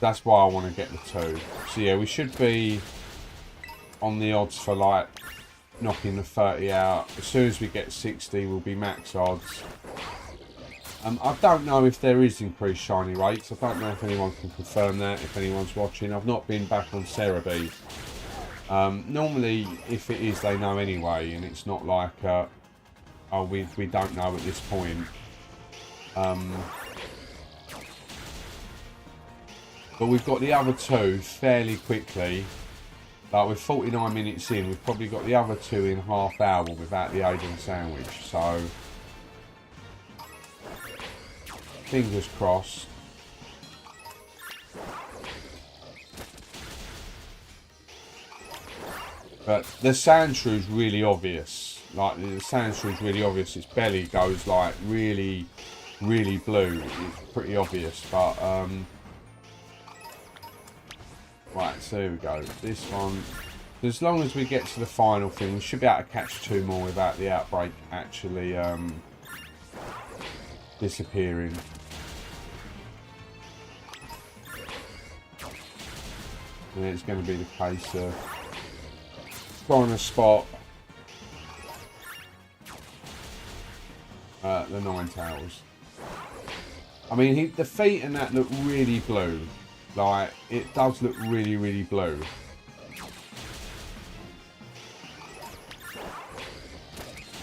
That's why I want to get the two. So yeah, we should be on the odds for like knocking the 30 out. As soon as we get 60, we'll be max odds. I don't know if there is increased shiny rates. I don't know if anyone can confirm that, if anyone's watching. I've not been back on Cerebi. Normally, if it is, they know anyway, and it's not like, oh, we don't know at this point. But we've got the other two fairly quickly. Like, with 49 minutes in, we've probably got the other two in half hour without the aid of the sandwich. So, fingers crossed. But the Sandshrew really obvious. Like, the Sandshrew really obvious. Its belly goes like really blue. It's pretty obvious, but right, so here we go. This one, as long as we get to the final thing, we should be able to catch two more without the outbreak actually disappearing. And it's going to be the case of trying to spot the Ninetales. I mean, the feet and that look really blue. Like, it does look really, really blue.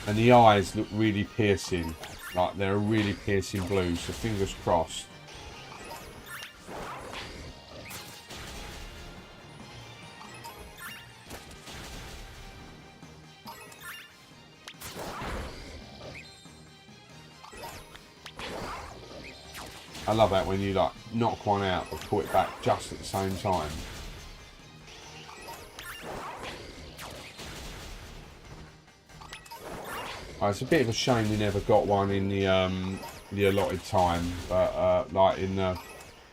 And the eyes look really piercing. Like, they're a really piercing blue, so fingers crossed. I love that when you like knock one out but pull it back just at the same time. It's a bit of a shame we never got one in the allotted time, but like in the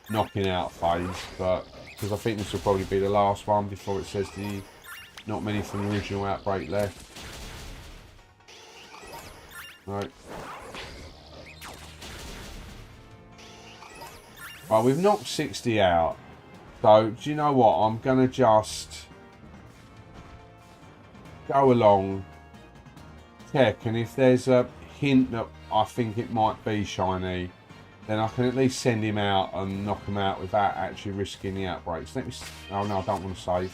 knocking out phase. But because I think this will probably be the last one before it says the not many from the original outbreak left. Right. Right, we've knocked 60 out. So, do you know what? I'm going to just go along, check, and if there's a hint that I think it might be shiny, then I can at least send him out and knock him out without actually risking the outbreaks. Let me... Oh, no, I don't want to save.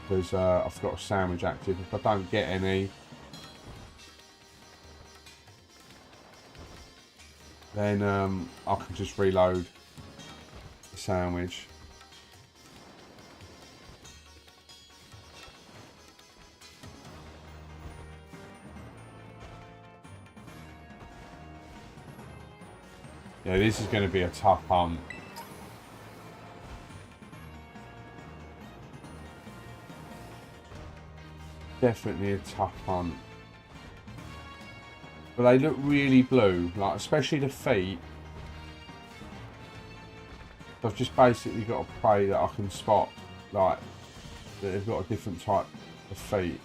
Because I've got a sandwich active. If I don't get any... then I can just reload the sandwich. Yeah, this is going to be a tough hunt. Definitely a tough hunt. But they look really blue, like especially the feet. I've just basically got to pray that I can spot, like, that they've got a different type of feet.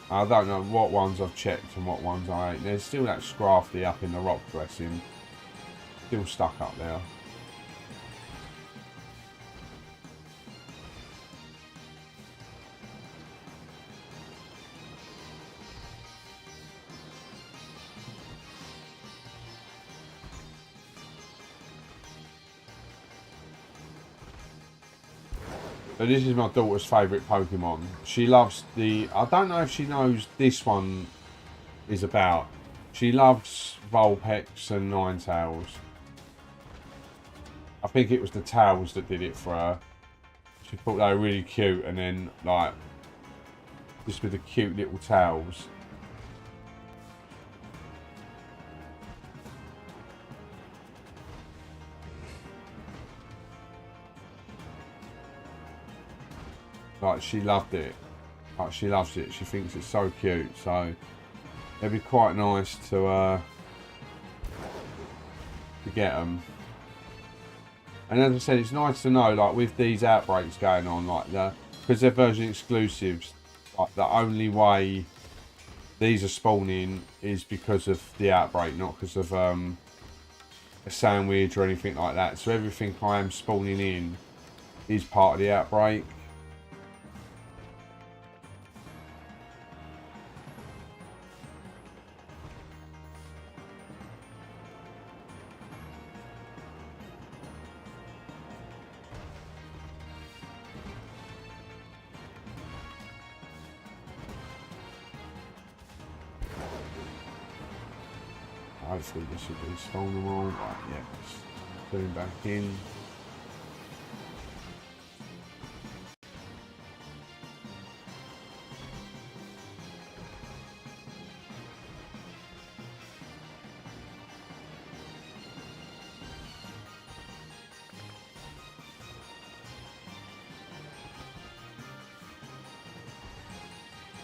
I don't know what ones I've checked and what ones I ain't. There's still that Scrafty up in the rock dressing. Still stuck up there. So this is my daughter's favourite Pokemon. She loves the... I don't know if she knows this one is about. She loves Vulpix and Ninetales. I think it was the tails that did it for her. She thought they were really cute, and then, like, just with the cute little tails. Like, she loved it. Like, she loves it. She thinks it's so cute. So, it'd be quite nice to get them. And as I said, it's nice to know, like, with these outbreaks going on, like, because they're version exclusives, like, the only way these are spawning is because of the outbreak, not because of a sandwich or anything like that. So everything I am spawning in is part of the outbreak. Hopefully this will be spawn them all. Right, yeah, just put him back in.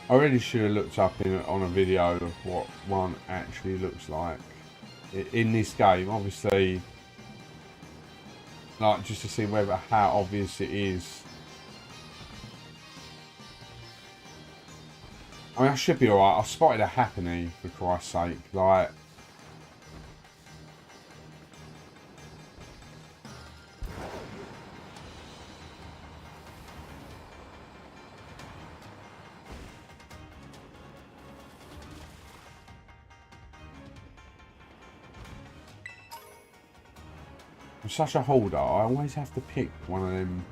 I really should have looked up on a video of what one actually looks like in this game. Obviously, like, just to see how obvious it is. I mean, I should be alright. I spotted a Happiny, for Christ's sake. Like, I'm such a hoarder, I always have to pick one of them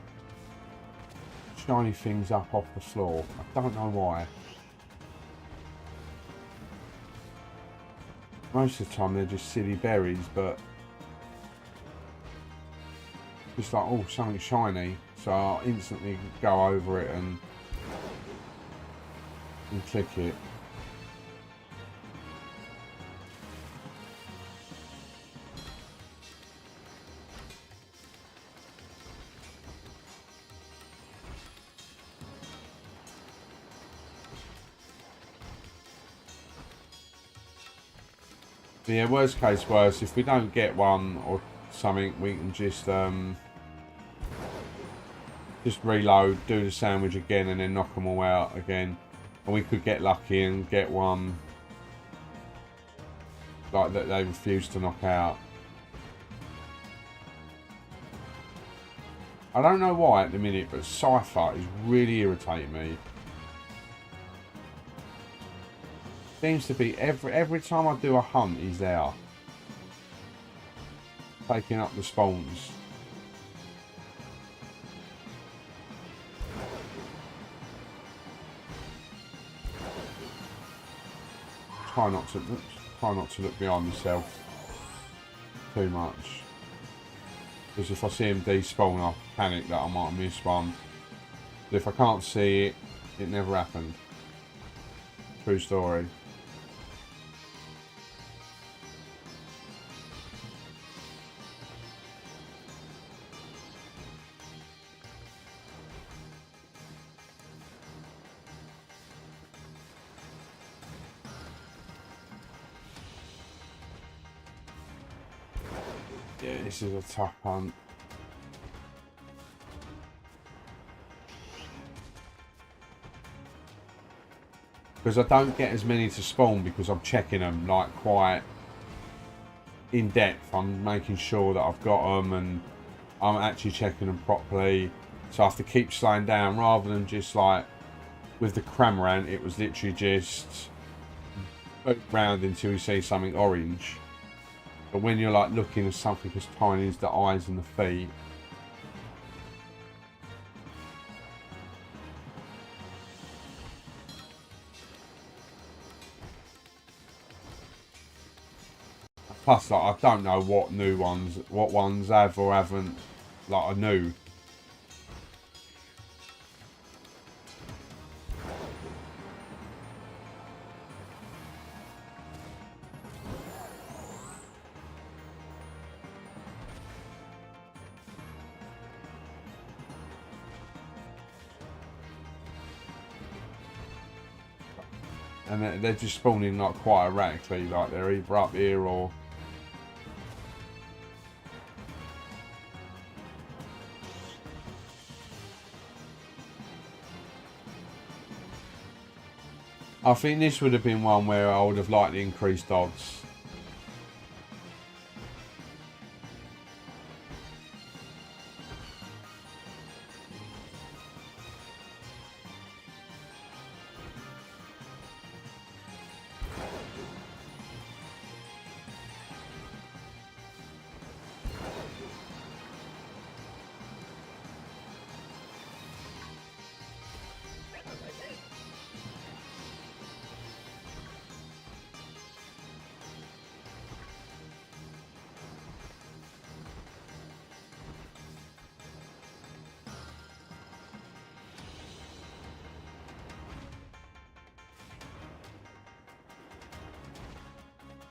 shiny things up off the floor. I don't know why. Most of the time they're just silly berries, but just like, oh, something shiny. So I'll instantly go over it and click it. But yeah, worst case worse, if we don't get one or something, we can just reload, do the sandwich again, and then knock them all out again. And we could get lucky and get one like that they refuse to knock out. I don't know why at the minute, but Cypher is really irritating me. Seems to be every time I do a hunt, he's there, taking up the spawns. Try not to look behind myself too much, because if I see him despawn, I panic that I might miss one. But if I can't see it, it never happened. True story. Yeah, this is a tough hunt. Because I don't get as many to spawn because I'm checking them like quite in depth. I'm making sure that I've got them and I'm actually checking them properly. So I have to keep slowing down rather than just like with the Cramorant, it was literally just look round until you see something orange. But when you're like looking at something as tiny as the eyes and the feet, plus like I don't know what ones have or haven't like I knew. And they're just spawning like quite erratically, like they're either up here or... I think this would have been one where I would have liked the increased odds.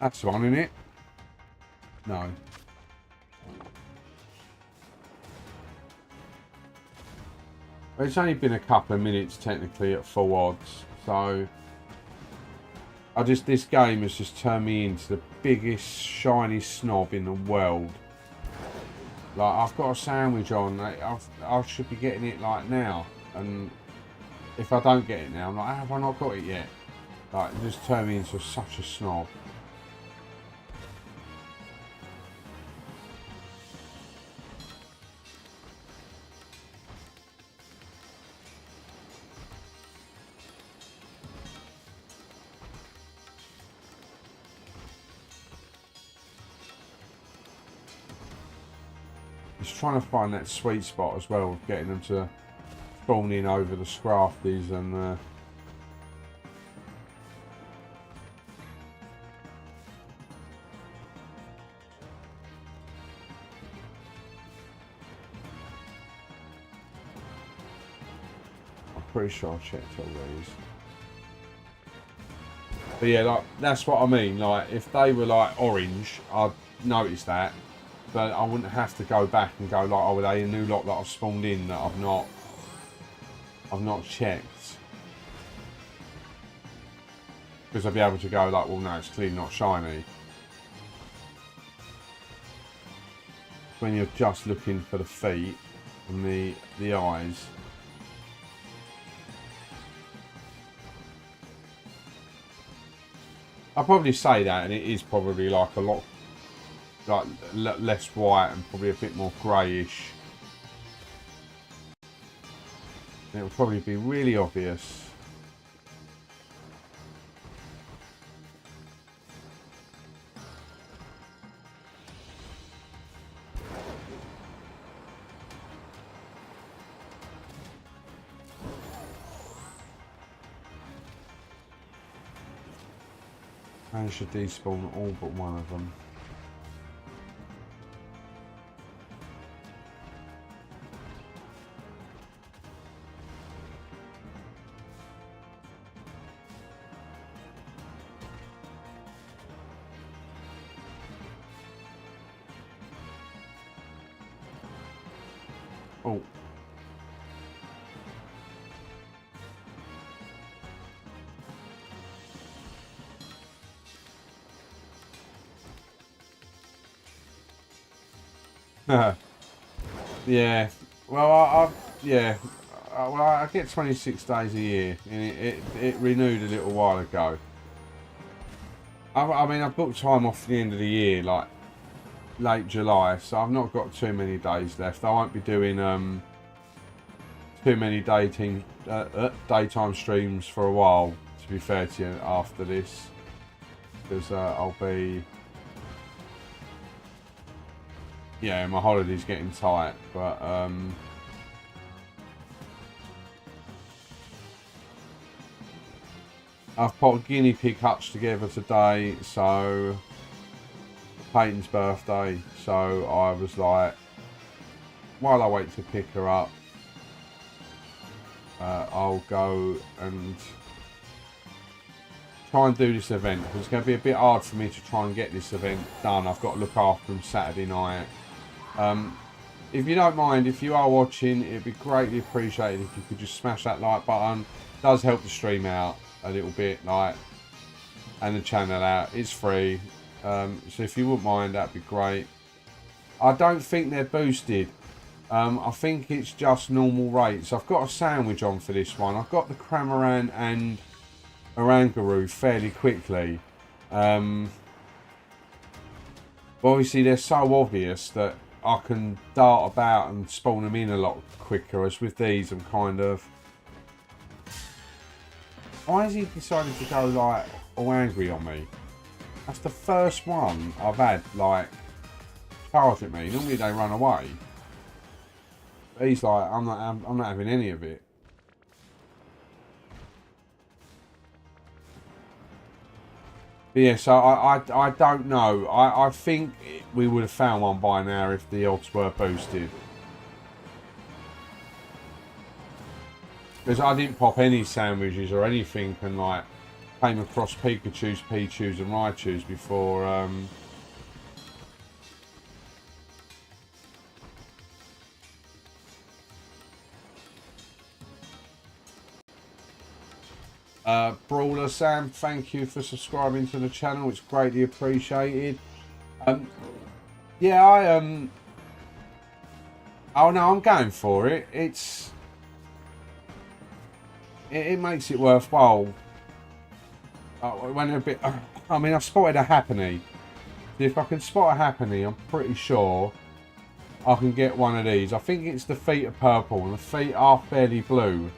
That's one, isn't it? No. Well, it's only been a couple of minutes technically at full odds, so this game has just turned me into the biggest shiny snob in the world. Like, I've got a sandwich on, I should be getting it like now, and if I don't get it now, I'm like, have I not got it yet? Like, it just turned me into such a snob. Just trying to find that sweet spot as well, of getting them to spawn in over the Scrafties and I'm pretty sure I checked all these. But yeah, like, that's what I mean. Like, if they were like orange, I'd notice that. But I wouldn't have to go back and go like, oh, are they a new lot that I've spawned in that I've not checked? Because I'd be able to go like, well, no, it's clearly not shiny. When you're just looking for the feet and the eyes. I'll probably say that, and it is probably like a lot, like less white and probably a bit more greyish. It will probably be really obvious. Managed to despawn all but one of them. Oh. Yeah. Well, yeah. Well, I get 26 days a year, and it renewed a little while ago. I mean, I've booked time off the end of the year, like late July, so I've not got too many days left. I won't be doing too many daytime streams for a while, to be fair to you, after this, because I'll be, yeah, my holiday's getting tight, but I've put a guinea pig hutch together today, so Peyton's birthday, so I was like, while I wait to pick her up, I'll go and try and do this event, because it's going to be a bit hard for me to try and get this event done. I've got to look after them Saturday night. If you don't mind, if you are watching, it'd be greatly appreciated if you could just smash that like button. It does help the stream out a little bit, like, and the channel out. It's free, so if you wouldn't mind, that'd be great. I don't think they're boosted. I think it's just normal rates. I've got a sandwich on for this one. I've got the Cramorant and Oranguru fairly quickly. But obviously they're so obvious that I can dart about and spawn them in a lot quicker, as with these I'm kind of... Why has he decided to go like all angry on me? That's the first one I've had like charge at me. Normally they run away. But he's like, I'm not having any of it. But yeah, so I don't know. I think we would have found one by now if the odds were boosted. Because I didn't pop any sandwiches or anything, and like came across Pikachus, Pichus and Raichus before Brawler Sam, thank you for subscribing to the channel, it's greatly appreciated. Yeah, oh no, I'm going for it. It makes it worthwhile. When a bit, I mean, I've spotted a Happiny. If I can spot a Happiny, I'm pretty sure I can get one of these. I think it's the feet are purple and the feet are fairly blue.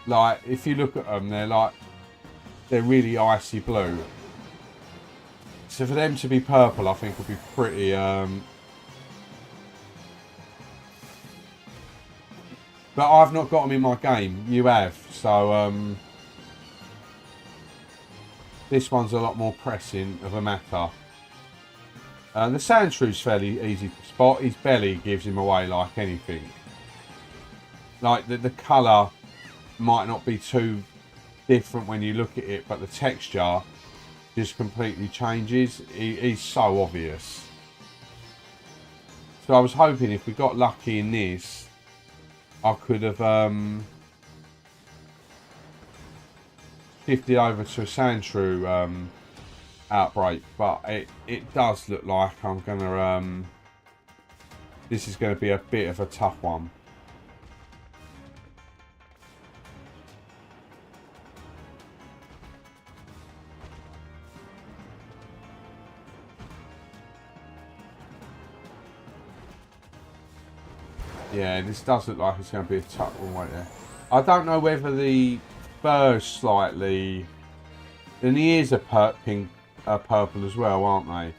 Like, if you look at them, they're really icy blue. So for them to be purple, I think would be pretty But I've not got them in my game. You have. So this one's a lot more pressing of a matter. The Sandshrews fairly easy to spot. His belly gives him away like anything. Like the colour might not be too different when you look at it, but the texture just completely changes. He's so obvious. So I was hoping if we got lucky in this, I could have shifted over to a Sandshrew outbreak, but it does look like I'm gonna this is going to be a bit of a tough one. Yeah, this does look like it's going to be a tough one right there. I don't know whether the fur's slightly... And the ears are pink, purple as well, aren't they?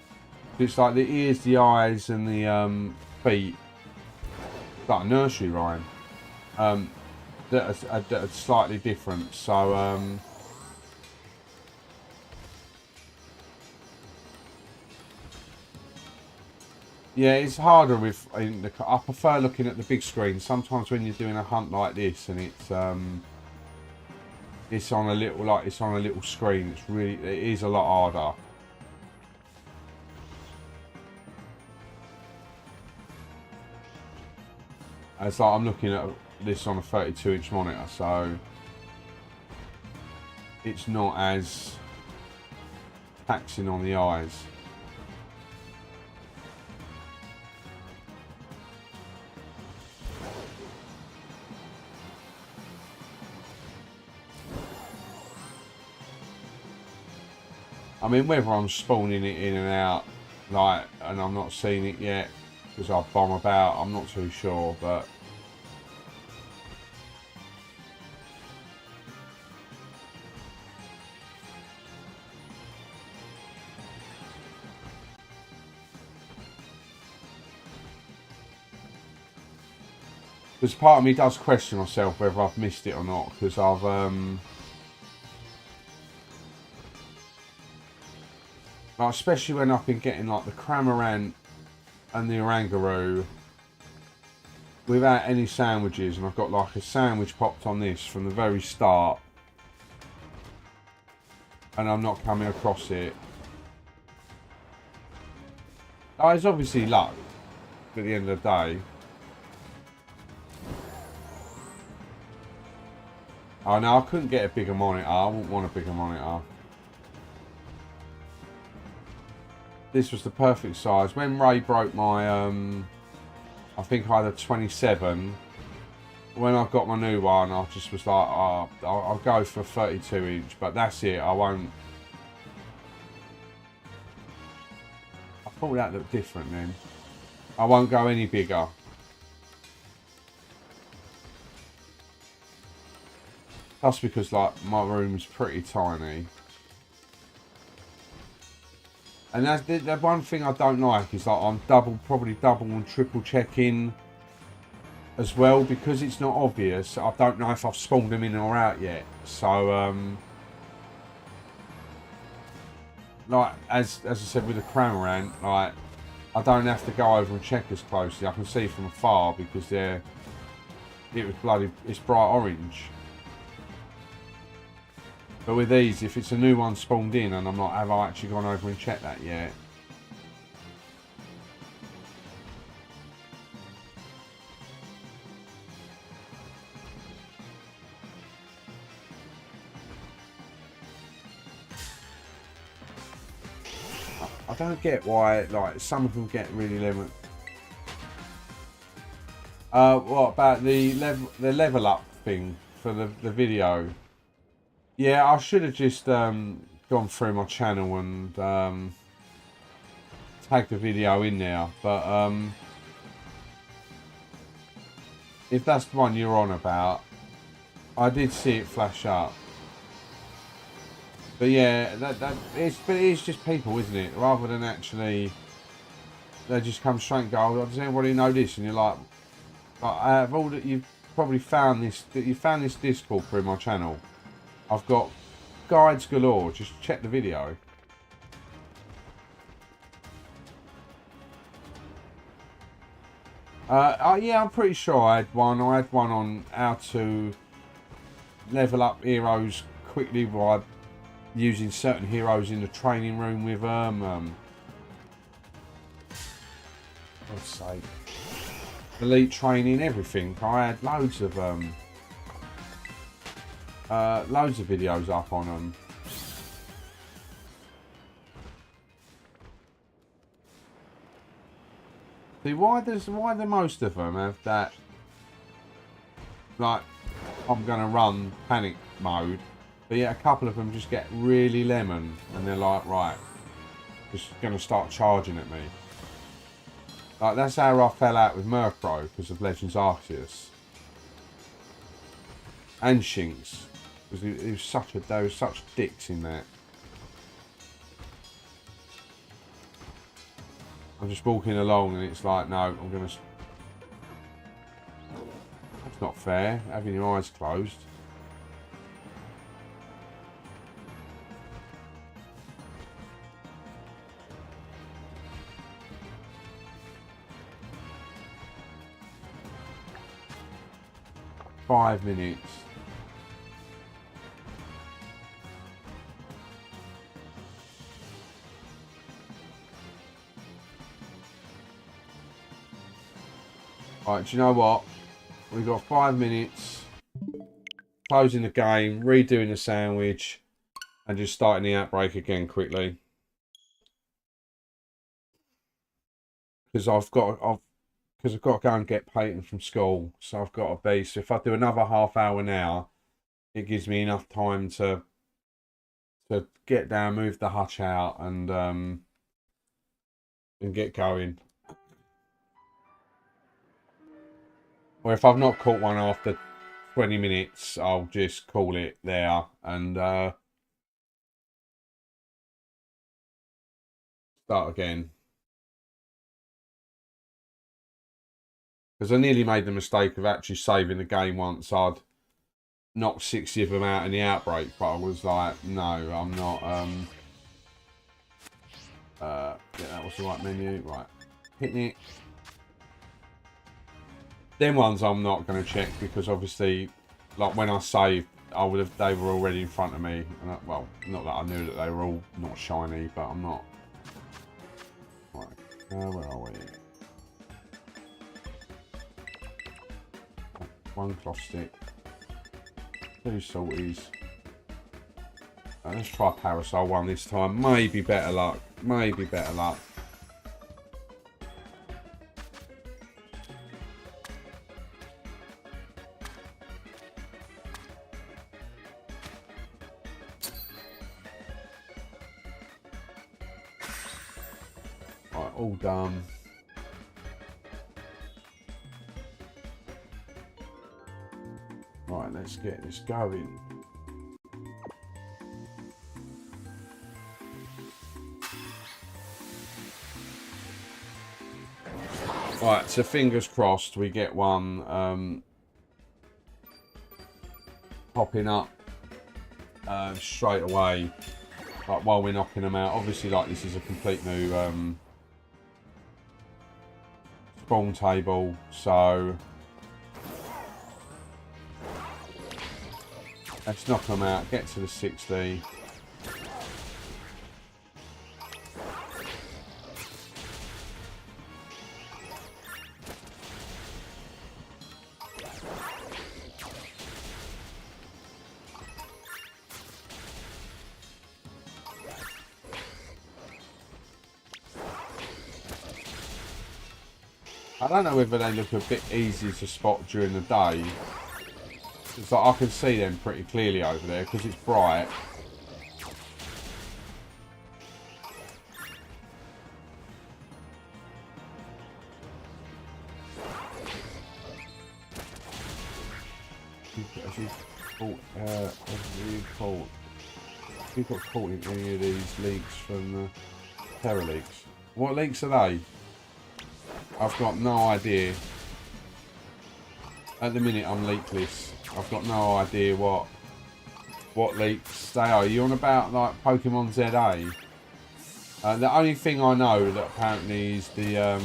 It's like the ears, the eyes and the feet. It's like a nursery rhyme. That are slightly different. So... yeah, it's harder with. I prefer looking at the big screen. Sometimes when you're doing a hunt like this, and it's on a little screen. It is a lot harder. It's like I'm looking at this on a 32-inch monitor, so it's not as taxing on the eyes. I mean, whether I'm spawning it in and out, like, and I'm not seeing it yet, because I bomb about, I'm not too sure, but... Because part of me does question myself whether I've missed it or not, because I've, like, especially when I've been getting like the Cramorant and the Oranguru without any sandwiches, and I've got like a sandwich popped on this from the very start, and I'm not coming across it. Oh, it's obviously luck at the end of the day. Oh no, I couldn't get a bigger monitor. I wouldn't want a bigger monitor. This was the perfect size. When Ray broke my, I think I had a 27. When I got my new one, I just was like, oh, I'll go for a 32-inch, but that's it. I won't. I thought that looked different then. I won't go any bigger. That's because, like, my room's pretty tiny. And that's the one thing I don't like is like I'm probably double and triple checking as well, because it's not obvious. I don't know if I've spawned them in or out yet. So like as I said with the Cramorant, like I don't have to go over and check as closely. I can see from afar because it's bright orange. But with these, if it's a new one spawned in and have I actually gone over and checked that yet? I don't get why, like, some of them get really limited. What about the level up thing for the video? Yeah, I should have just gone through my channel and tagged the video in there. But if that's the one you're on about, I did see it flash up. But yeah, it's just people, isn't it? Rather than actually, they just come straight and go, oh, does anybody know this? And you're like out of all that probably found this. You found this Discord through my channel. I've got guides galore. Just check the video. Yeah, I'm pretty sure I had one. I had one on how to level up heroes quickly by using certain heroes in the training room with God's sake. Elite training, everything. I had loads of videos up on them. See, why do most of them have that, like, I'm gonna run panic mode, but yeah, a couple of them just get really lemon and they're like, right, just gonna start charging at me. Like, that's how I fell out with Murkrow because of Legends Arceus and Shinx, because they were such dicks in that. I'm just walking along and it's like, no, I'm gonna. That's not fair, having your eyes closed. Five minutes. Right, do you know what? We've got 5 minutes. Closing the game, redoing the sandwich, and just starting the outbreak again quickly. Because I've got to go and get Peyton from school, so I've got to be. So if I do another half hour now, it gives me enough time to get down, move the hutch out, and get going. Or if I've not caught one after 20 minutes, I'll just call it there and start again. Because I nearly made the mistake of actually saving the game once I'd knocked 60 of them out in the outbreak, but I was like, no, I'm not. Yeah, that was the right menu. Right, hitting it. Them ones I'm not going to check because obviously, like when I saved, they were already in front of me. And well, not that I knew that they were all not shiny, but I'm not. Right, where are we? One cloth stick, 2 salties. Let's try Parasol one this time. Maybe better luck. Maybe better luck. Right, all done. Right, let's get this going. Right, so fingers crossed we get one popping up straight away, like while we're knocking them out. Obviously, like this is a complete new spawn table, so let's knock them out, get to the 60. I don't know whether they look a bit easy to spot during the day. It's like I can see them pretty clearly over there because it's bright. Have you got caught in any of these leaks from the Terra leaks? What leaks are they? I've got no idea. At the minute, I'm leakless. I've got no idea what leaks they are. You on about like Pokemon ZA? The only thing I know that apparently is the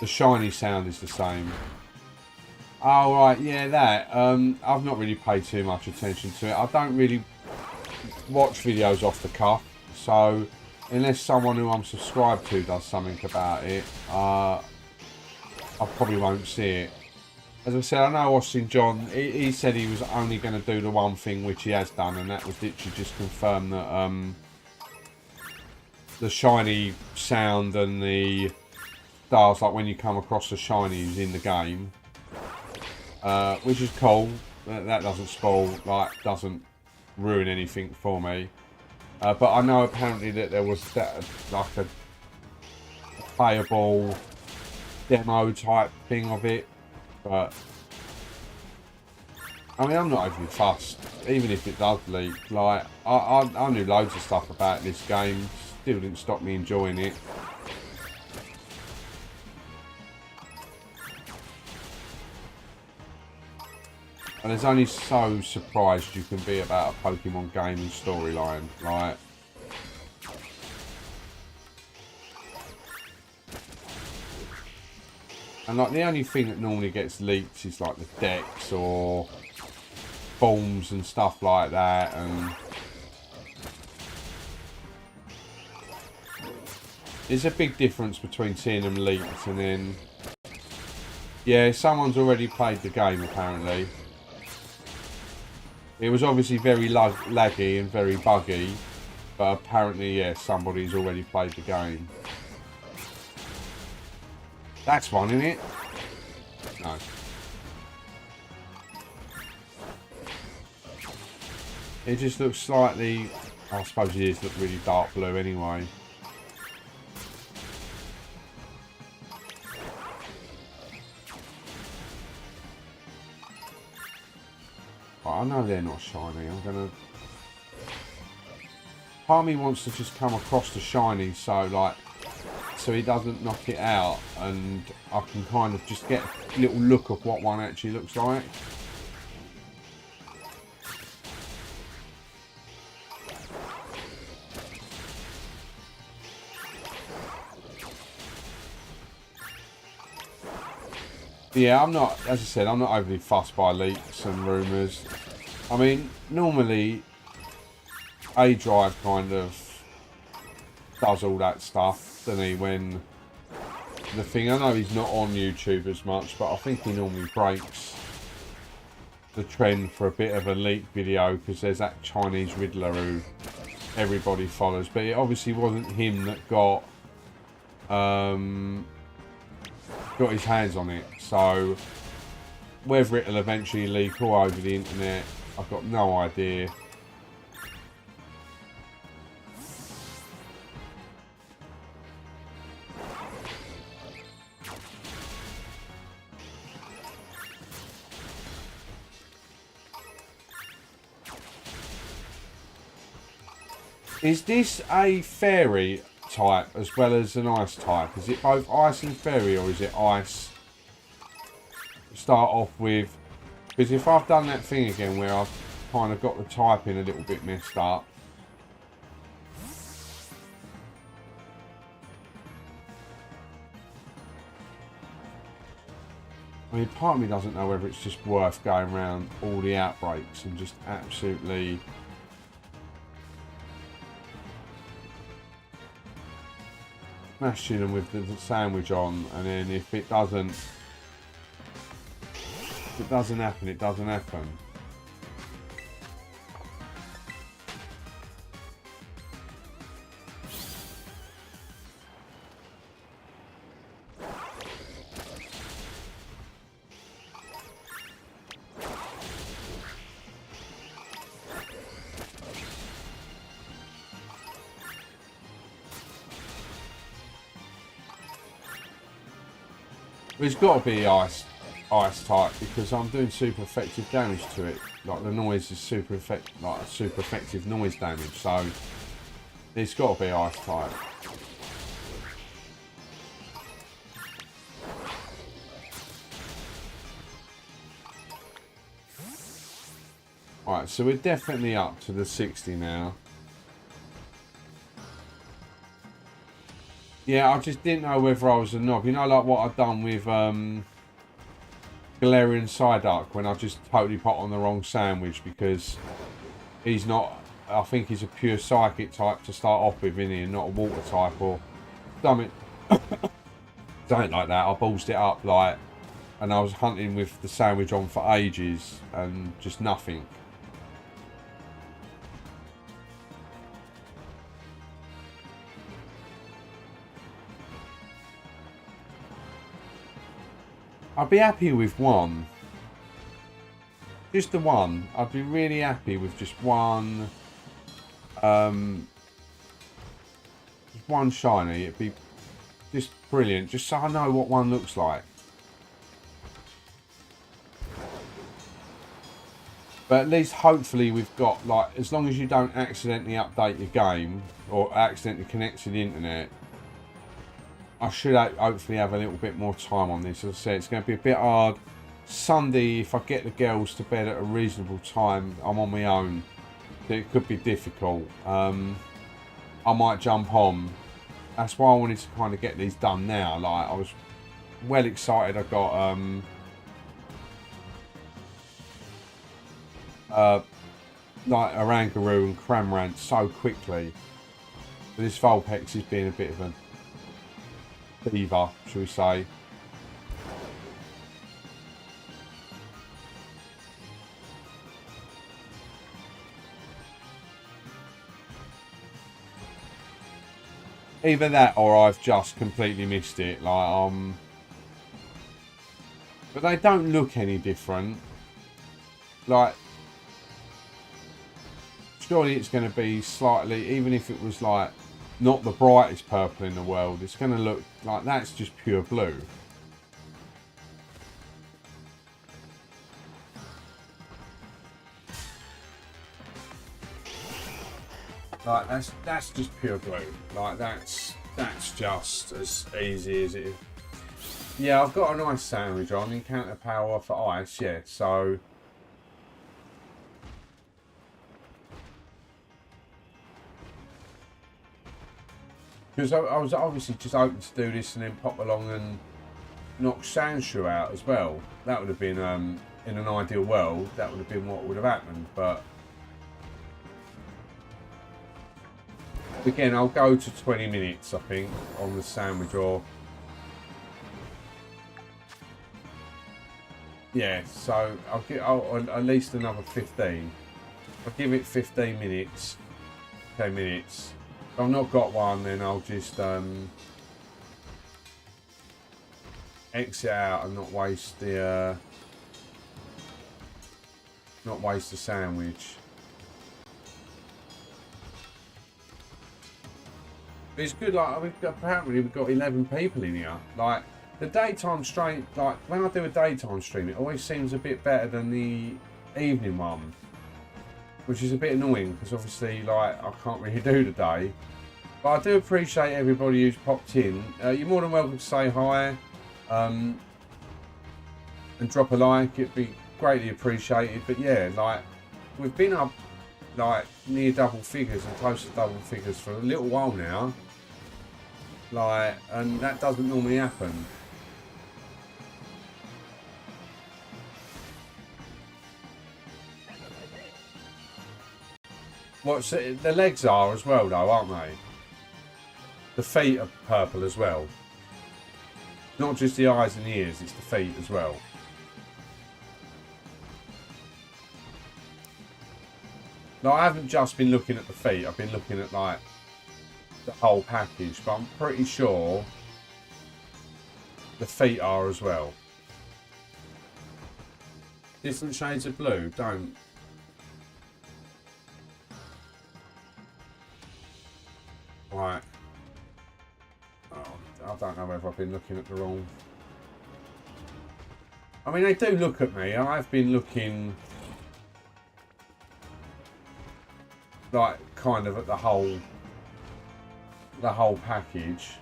shiny sound is the same. Oh right, yeah, that. I've not really paid too much attention to it. I don't really watch videos off the cuff, so unless someone who I'm subscribed to does something about it, I probably won't see it. As I said, I know Austin John, he said he was only going to do the one thing, which he has done, and that was literally just confirm that the shiny sound and the stars, like when you come across the shinies in the game, which is cool. That doesn't spoil, like, doesn't ruin anything for me. But I know apparently that there was that, like a playable demo type thing of it. But I mean, I'm not overly fussed, even if it does leak. Like, I knew loads of stuff about this game, still didn't stop me enjoying it. And there's only so surprised you can be about a Pokemon game and storyline. Like, and like the only thing that normally gets leaked is like the decks or forms and stuff like that, and there's a big difference between seeing them leaked and then, yeah, someone's already played the game apparently. It was obviously very laggy and very buggy, but apparently, yeah, somebody's already played the game. That's one, isn't it? No. It just looks slightly, I suppose it is look really dark blue anyway. I know they're not shiny. I'm gonna. Part of me wants to just come across the shiny, so like, so he doesn't knock it out, and I can kind of just get a little look of what one actually looks like. Yeah, I'm not, as I said, I'm not overly fussed by leaks and rumours. I mean, normally, A-Drive kind of does all that stuff, doesn't he, when the thing, I know he's not on YouTube as much, but I think he normally breaks the trend for a bit of a leak video, because there's that Chinese Riddler who everybody follows, but it obviously wasn't him that got his hands on it, so whether it'll eventually leak all over the internet, I've got no idea. Is this a fairy type as well as an ice type? Is it both ice and fairy, or is it ice? Start off with, because if I've done that thing again where I've kind of got the typing a little bit messed up, I mean, part of me doesn't know whether it's just worth going around all the outbreaks and just absolutely smashing them with the sandwich on, and then if it doesn't happen, it doesn't happen. It's got to be ice type, because I'm doing super effective damage to it. Like, the noise is super effective noise damage, so it's got to be ice type. Right, so we're definitely up to the 60 now. Yeah, I just didn't know whether I was a knob. You know, like what I've done with Galarian Psyduck when I just totally put on the wrong sandwich because he's not... I think he's a pure psychic type to start off with, isn't he? And not a water type or something. Something like that. I ballsed it up, like... And I was hunting with the sandwich on for ages and just nothing. I'd be happy with one. Just the one. I'd be really happy with just one. Just one shiny. It'd be just brilliant. Just so I know what one looks like. But at least hopefully we've got, like, as long as you don't accidentally update your game or accidentally connect to the internet, I should hopefully have a little bit more time on this. As I said, it's going to be a bit hard. Sunday, if I get the girls to bed at a reasonable time, I'm on my own. So it could be difficult. I might jump on. That's why I wanted to kind of get these done now. Like, I was well excited. I got like Oranguru and Cramorant so quickly. But this Vulpix is being a bit of a diva, shall we say. Either that or I've just completely missed it. Like, but they don't look any different. Like, surely it's going to be slightly, even if it was like not the brightest purple in the world, it's going to look like that's just pure blue. Like, that's just pure blue. Like, that's just as easy as it is. Yeah, I've got a nice sandwich on. Encounter power for ice, yeah, so... Because I was obviously just hoping to do this and then pop along and knock Sandshoe out as well. That would have been, in an ideal world, that would have been what would have happened, but... Again, I'll go to 20 minutes, I think, on the sandwich, or... Yeah, so I'll at least another 15. I'll give it 15 minutes, 10 minutes. If I've not got one, then I'll just exit out and not waste the sandwich. But it's good. Like, apparently we've got 11 people in here. Like, the daytime stream, like when I do a daytime stream, it always seems a bit better than the evening one, which is a bit annoying because obviously, like, I can't really do the day. But I do appreciate everybody who's popped in. You're more than welcome to say hi and drop a like. It'd be greatly appreciated. But yeah, like, we've been up like near double figures and close to double figures for a little while now. Like, and that doesn't normally happen. What's it? The legs are as well, though, aren't they? The feet are purple as well. Not just the eyes and the ears, it's the feet as well. Now, I haven't just been looking at the feet, I've been looking at, like, the whole package, but I'm pretty sure the feet are as well. Different shades of blue, don't. Right. Oh, I don't know whether I've been looking at the wrong... I mean, they do look at me. I've been looking... like, kind of at the whole package.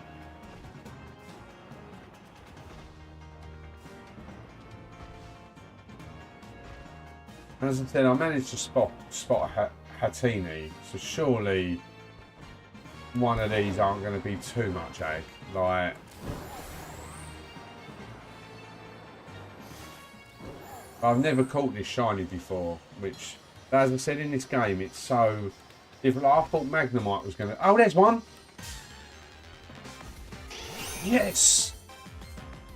As I said, I managed to spot a Hatini, so surely one of these aren't going to be too much egg. Like, I've never caught this shiny before, which, as I said, in this game, it's so different. Like, I thought Magnemite was going to... Oh, there's one! Yes!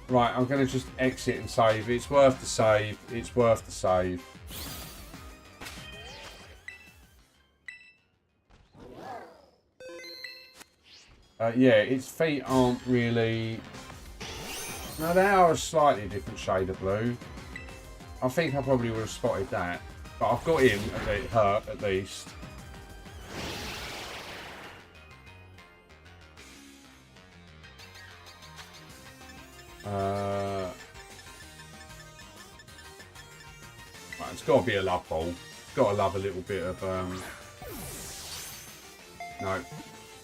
Right, I'm going to just exit and save. It's worth the save. It's worth the save. Yeah, its feet aren't really... No, they are a slightly different shade of blue. I think I probably would have spotted that. But I've got him a bit hurt, at least. Right, it's got to be a love ball. It's got to love a little bit of... No.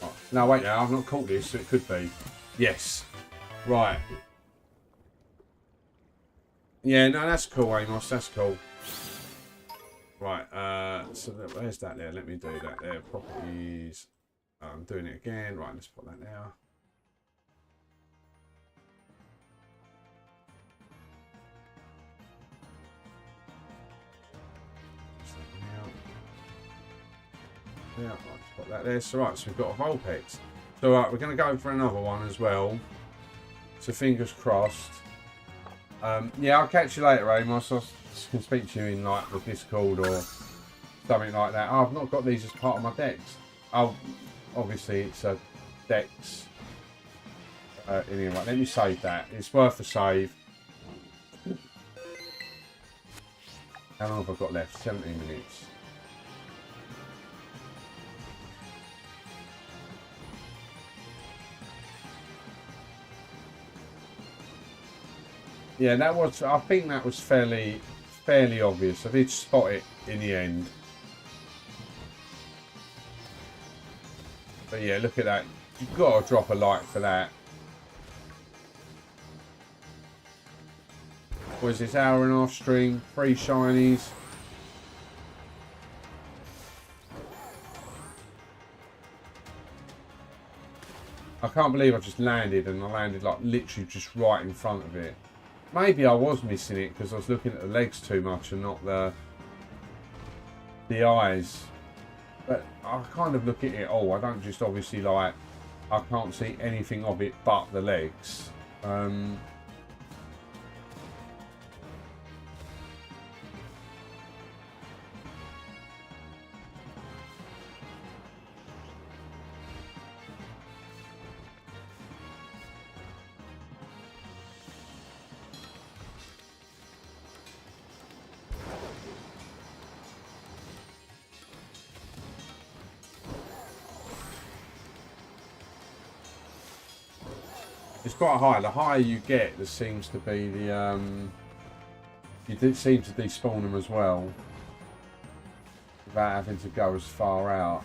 Oh, no, wait now. I've not caught this, so it could be. Yes. Right. Yeah, no, that's cool, Amos. That's cool. Right, so where's that there? Let me do that there. Properties. I'm doing it again. Right, let's put that there. Yeah, right, put that there. So right, so we've got a Vulpix. So right, we're going to go for another one as well. So fingers crossed. Yeah, I'll catch you later, Amos. I can speak to you in like the Discord or something like that. Oh, I've not got these as part of my decks. Oh, obviously it's a dex. Anyway, let me save that. It's worth a save. How long have I got left? 17 minutes. Yeah, that was. I think that was fairly obvious. I did spot it in the end. But yeah, look at that. You've got to drop a like for that. What is this? Hour and a half stream? 3 shinies. I can't believe I just landed, and I landed like literally just right in front of it. Maybe I was missing it because I was looking at the legs too much and not the eyes. But I kind of look at it all. I don't just obviously like... I can't see anything of it but the legs. It's quite high. The higher you get, there seems to be the you do seem to despawn them as well without having to go as far out.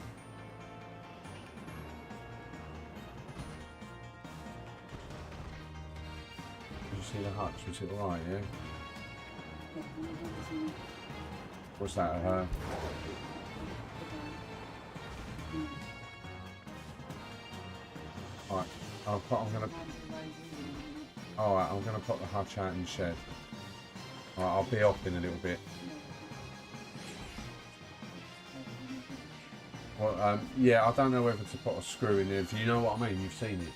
Did you see the hutch? Was it alright? Yeah. What's that? Her? Alright. I'm gonna. Alright, I'm gonna put the hutch out in the shed. Alright, I'll be off in a little bit. Well, yeah, I don't know whether to put a screw in there. Do you know what I mean? You've seen it.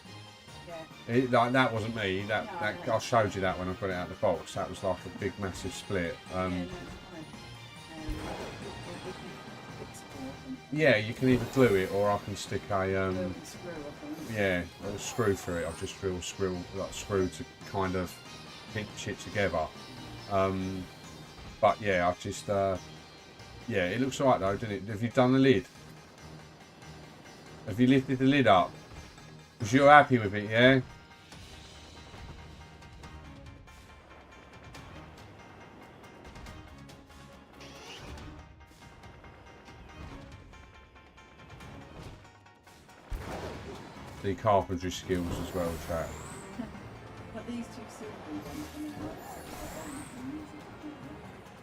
Yeah. Like, that wasn't me. That I showed you that when I got it out of the box. That was like a big, massive split. Yeah, you can either glue it or I can stick a yeah, a screw through it. I've just drilled screw to kind of pinch it together. But yeah, I've just yeah, it looks alright though, doesn't it? Have you done the lid? Have you lifted the lid up? Because you're happy with it, yeah? The carpentry skills as well, chat. But these two silver ones,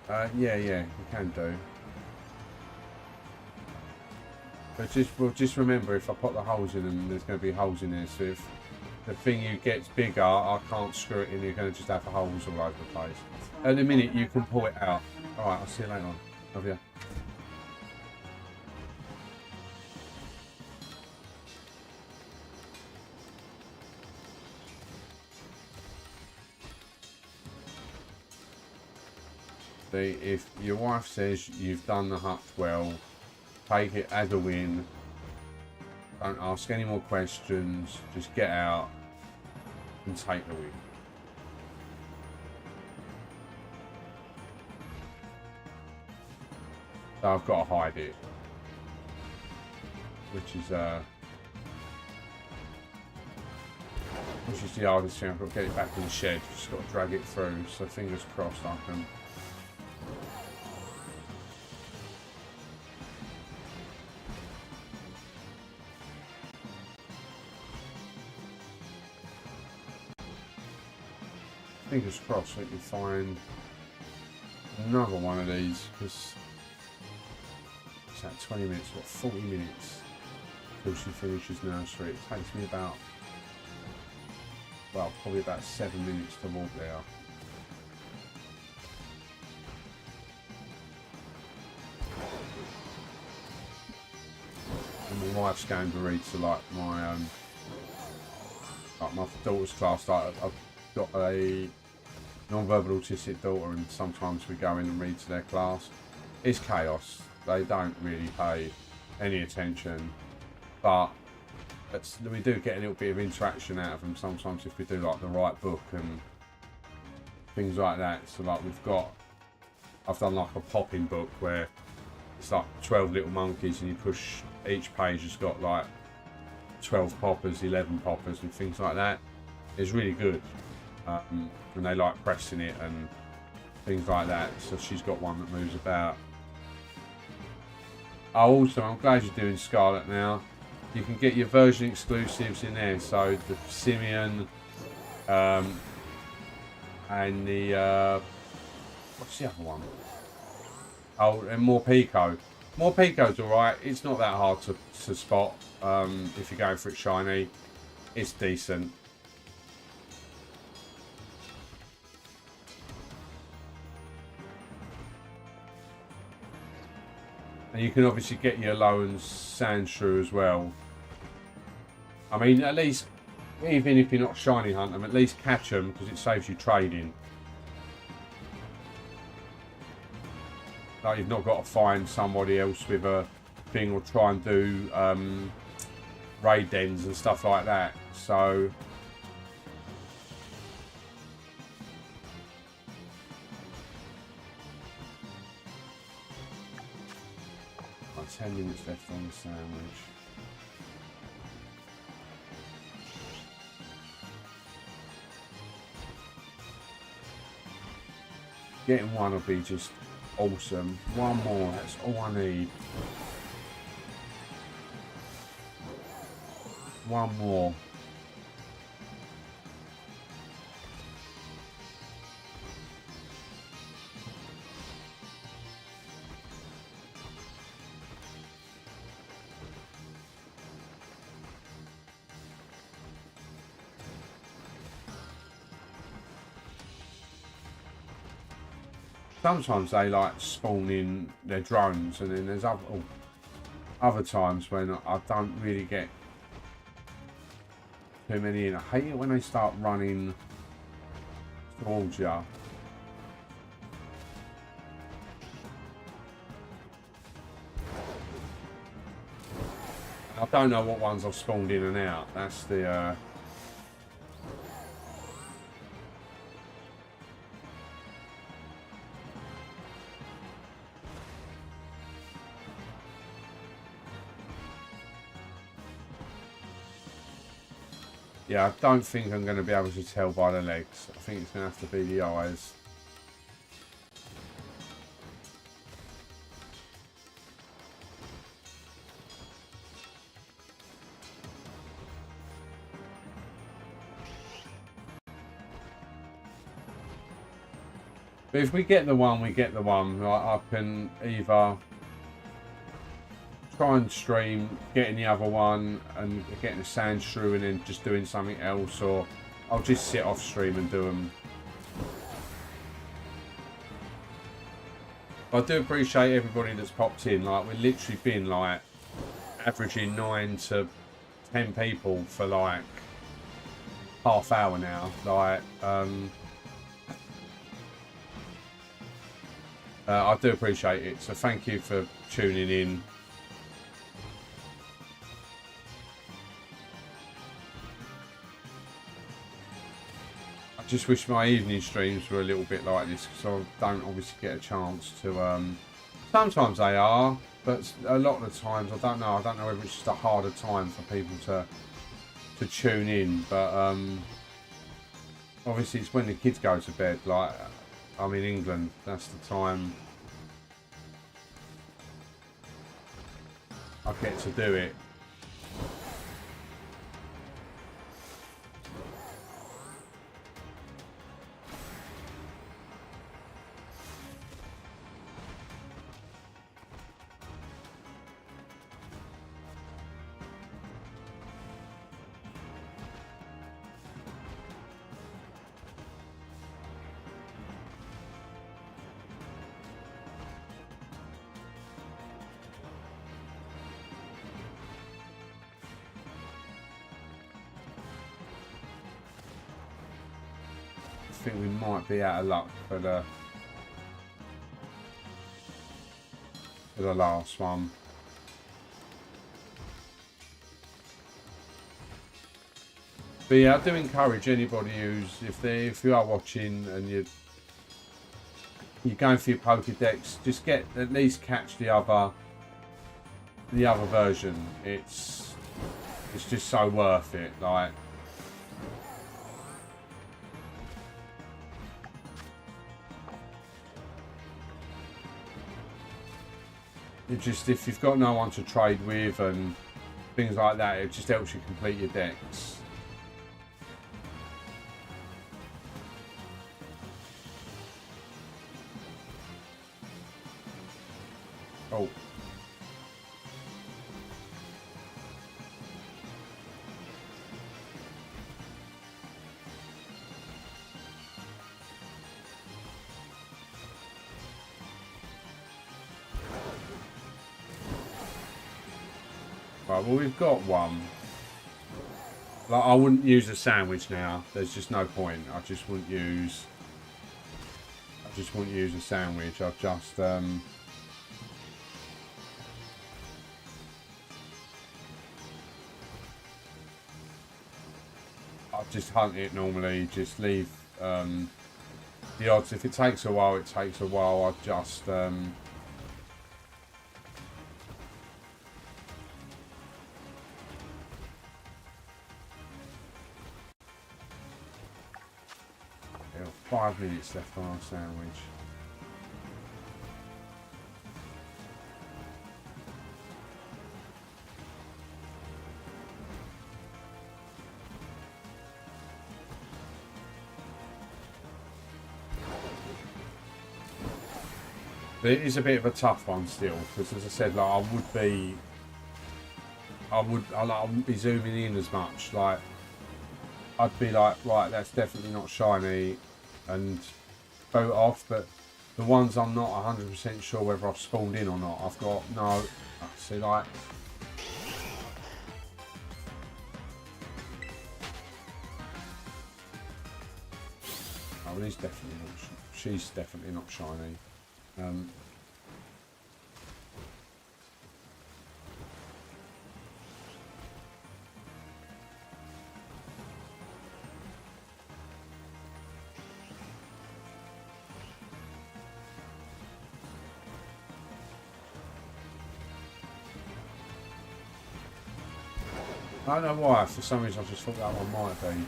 Yeah, you can do. But just remember, if I put the holes in them, there's going to be holes in there. So if the thingy gets bigger, I can't screw it in. You're going to just have holes all over the place. At the minute, you can pull it out. All right, I'll see you later on. Love you. See, if your wife says you've done the hut well, take it as a win. Don't ask any more questions. Just get out and take the win. So I've got to hide it, which is the hardest thing. I've got to get it back in the shed. Just got to drag it through. So fingers crossed I can. Fingers crossed we can find another one of these, because it's at 20 minutes, what, 40 minutes till she finishes nursery. It takes me about, well, probably about 7 minutes to walk there. And my wife's going to read to like my daughter's class. Like, I've got a non-verbal autistic daughter, and sometimes we go in and read to their class. It's chaos. They don't really pay any attention, but we do get a little bit of interaction out of them sometimes if we do like the right book and things like that. So like I've done like a popping book where it's like 12 little monkeys, and you push each page has got like 12 poppers, 11 poppers and things like that. It's really good. And they like pressing it and things like that. So she's got one that moves about. Oh, also, I'm glad you're doing Scarlet now. You can get your version exclusives in there. So the Simeon and the what's the other one? Oh, and Morpeko. Morpeko's alright. It's not that hard to spot if you're going for it shiny. It's decent. And you can obviously get your Alolan Sandshrew as well. I mean, at least, even if you're not shiny hunt them, at least catch them, because it saves you trading. Like, you've not got to find somebody else with a thing, or try and do raid dens and stuff like that. So like 10 minutes left on the sandwich. Getting one will be just awesome. One more, that's all I need. One more. Sometimes they like spawn in their drones, and then there's other times when I don't really get too many in. I hate it when they start running towards you. I don't know what ones I've spawned in and out. That's the yeah, I don't think I'm going to be able to tell by the legs. I think it's going to have to be the eyes. But if we get the one, we get the one. Like, I can either try and stream getting the other one and getting a sand shrew and then just doing something else, or I'll just sit off stream and do them. I do appreciate everybody that's popped in. Like, we've literally been like averaging 9 to 10 people for like half hour now. Like, I do appreciate it. So thank you for tuning in. I just wish my evening streams were a little bit like this, because I don't obviously get a chance to. Sometimes they are, but a lot of the times I don't know. I don't know whether it's just a harder time for people to tune in. But obviously it's when the kids go to bed. Like, I'm in England. That's the time I get to do it. I think we might be out of luck for the last one. But yeah, I do encourage anybody who's, if you are watching and you're going for your Pokédex, just at least catch the other version. It's just so worth it. Like, it just, if you've got no one to trade with and things like that, it just helps you complete your decks. Oh. Right, well, we've got one. Like, I wouldn't use a sandwich now. There's just no point. I just wouldn't use a sandwich. I've just hunt it normally. Just leave the odds. If it takes a while, it takes a while. I just we have 5 minutes left on our sandwich. But it is a bit of a tough one still, because as I said, like, I wouldn't be zooming in as much. Like, I'd be like, right, that's definitely not shiny, and boat off. But the ones I'm not 100% sure whether I've spawned in or not, I've got no. See, like, oh, he's definitely not. She's definitely not shiny. I don't know why, for some reason I just thought that one might be.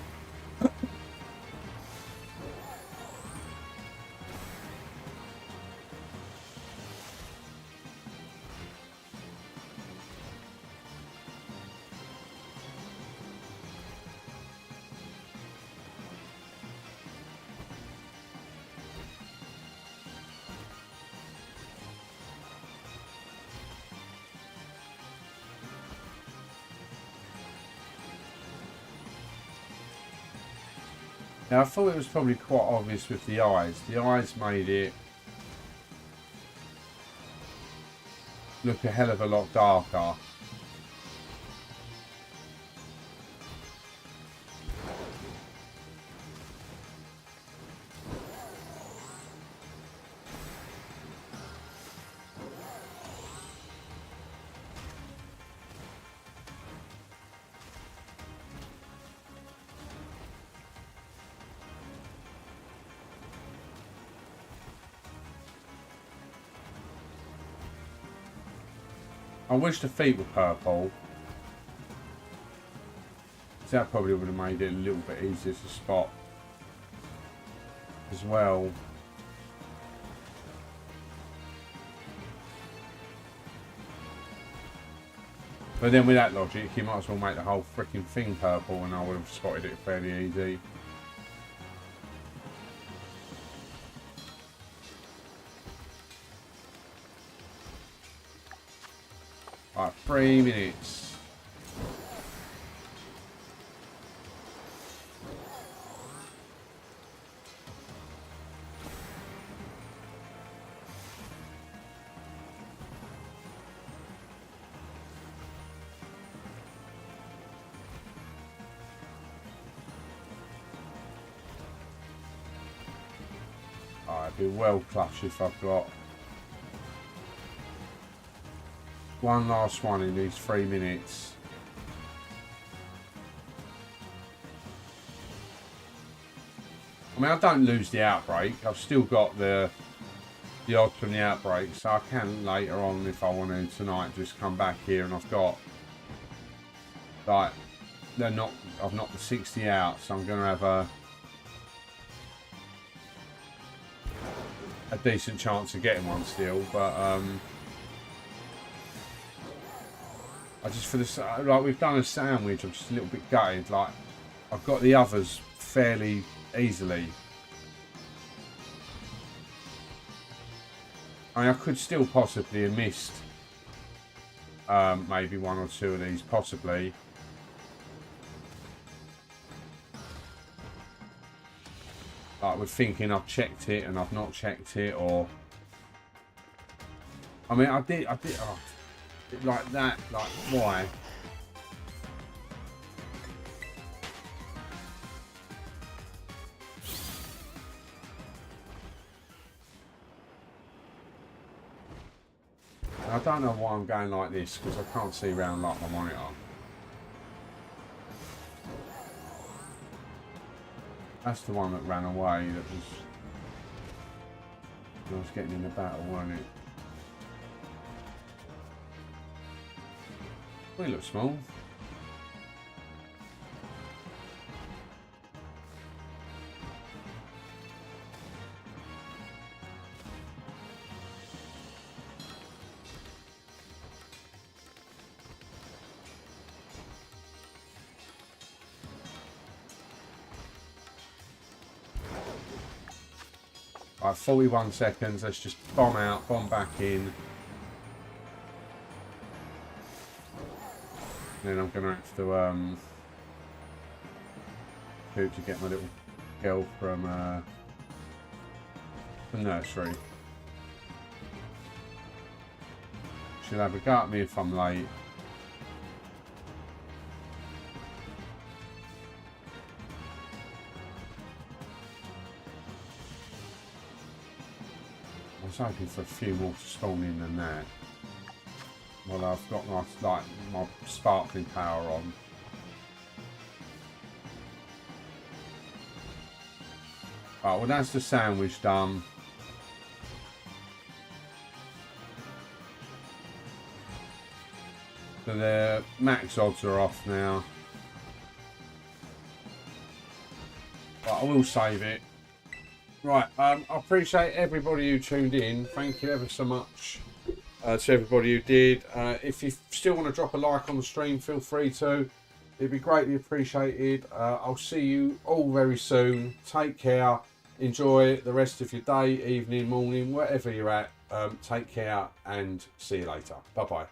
Now, I thought it was probably quite obvious with the eyes. The eyes made it look a hell of a lot darker. I wish the feet were purple. That probably would have made it a little bit easier to spot as well. But then with that logic, you might as well make the whole freaking thing purple and I would have spotted it fairly easy. Right, 3 minutes. I'd be well clutch if I've got one last one in these 3 minutes. I mean, I don't lose the outbreak. I've still got the odds from the outbreak, so I can later on, if I want to tonight, just come back here and I've got like I've knocked the 60 out, so I'm going to have a decent chance of getting one still. But I just, for this, like, we've done a sandwich, I'm just a little bit gutted. Like, I've got the others fairly easily. I mean, I could still possibly have missed maybe 1 or 2 of these, possibly. Like, we're thinking I've checked it and I've not checked it, or I mean, I did, oh, like that, like, why? I don't know why I'm going like this, because I can't see around like my monitor. That's the one that ran away, that was, I was getting in a battle, wasn't it? We look small. Right, 41 seconds. Let's just bomb out, bomb back in. Then I'm gonna have to hope to get my little girl from the nursery. She'll have a go at me if I'm late. I was hoping for a few more to spawn in than that. Well, I've got my sparkling power on. Right, well, that's the sandwich done. So the max odds are off now. But I will save it. Right, I appreciate everybody who tuned in. Thank you ever so much to everybody who did. If you still want to drop a like on the stream, feel free to. It'd be greatly appreciated. I'll see you all very soon. Take care. Enjoy the rest of your day, evening, morning, wherever you're at. Take care and see you later. Bye-bye.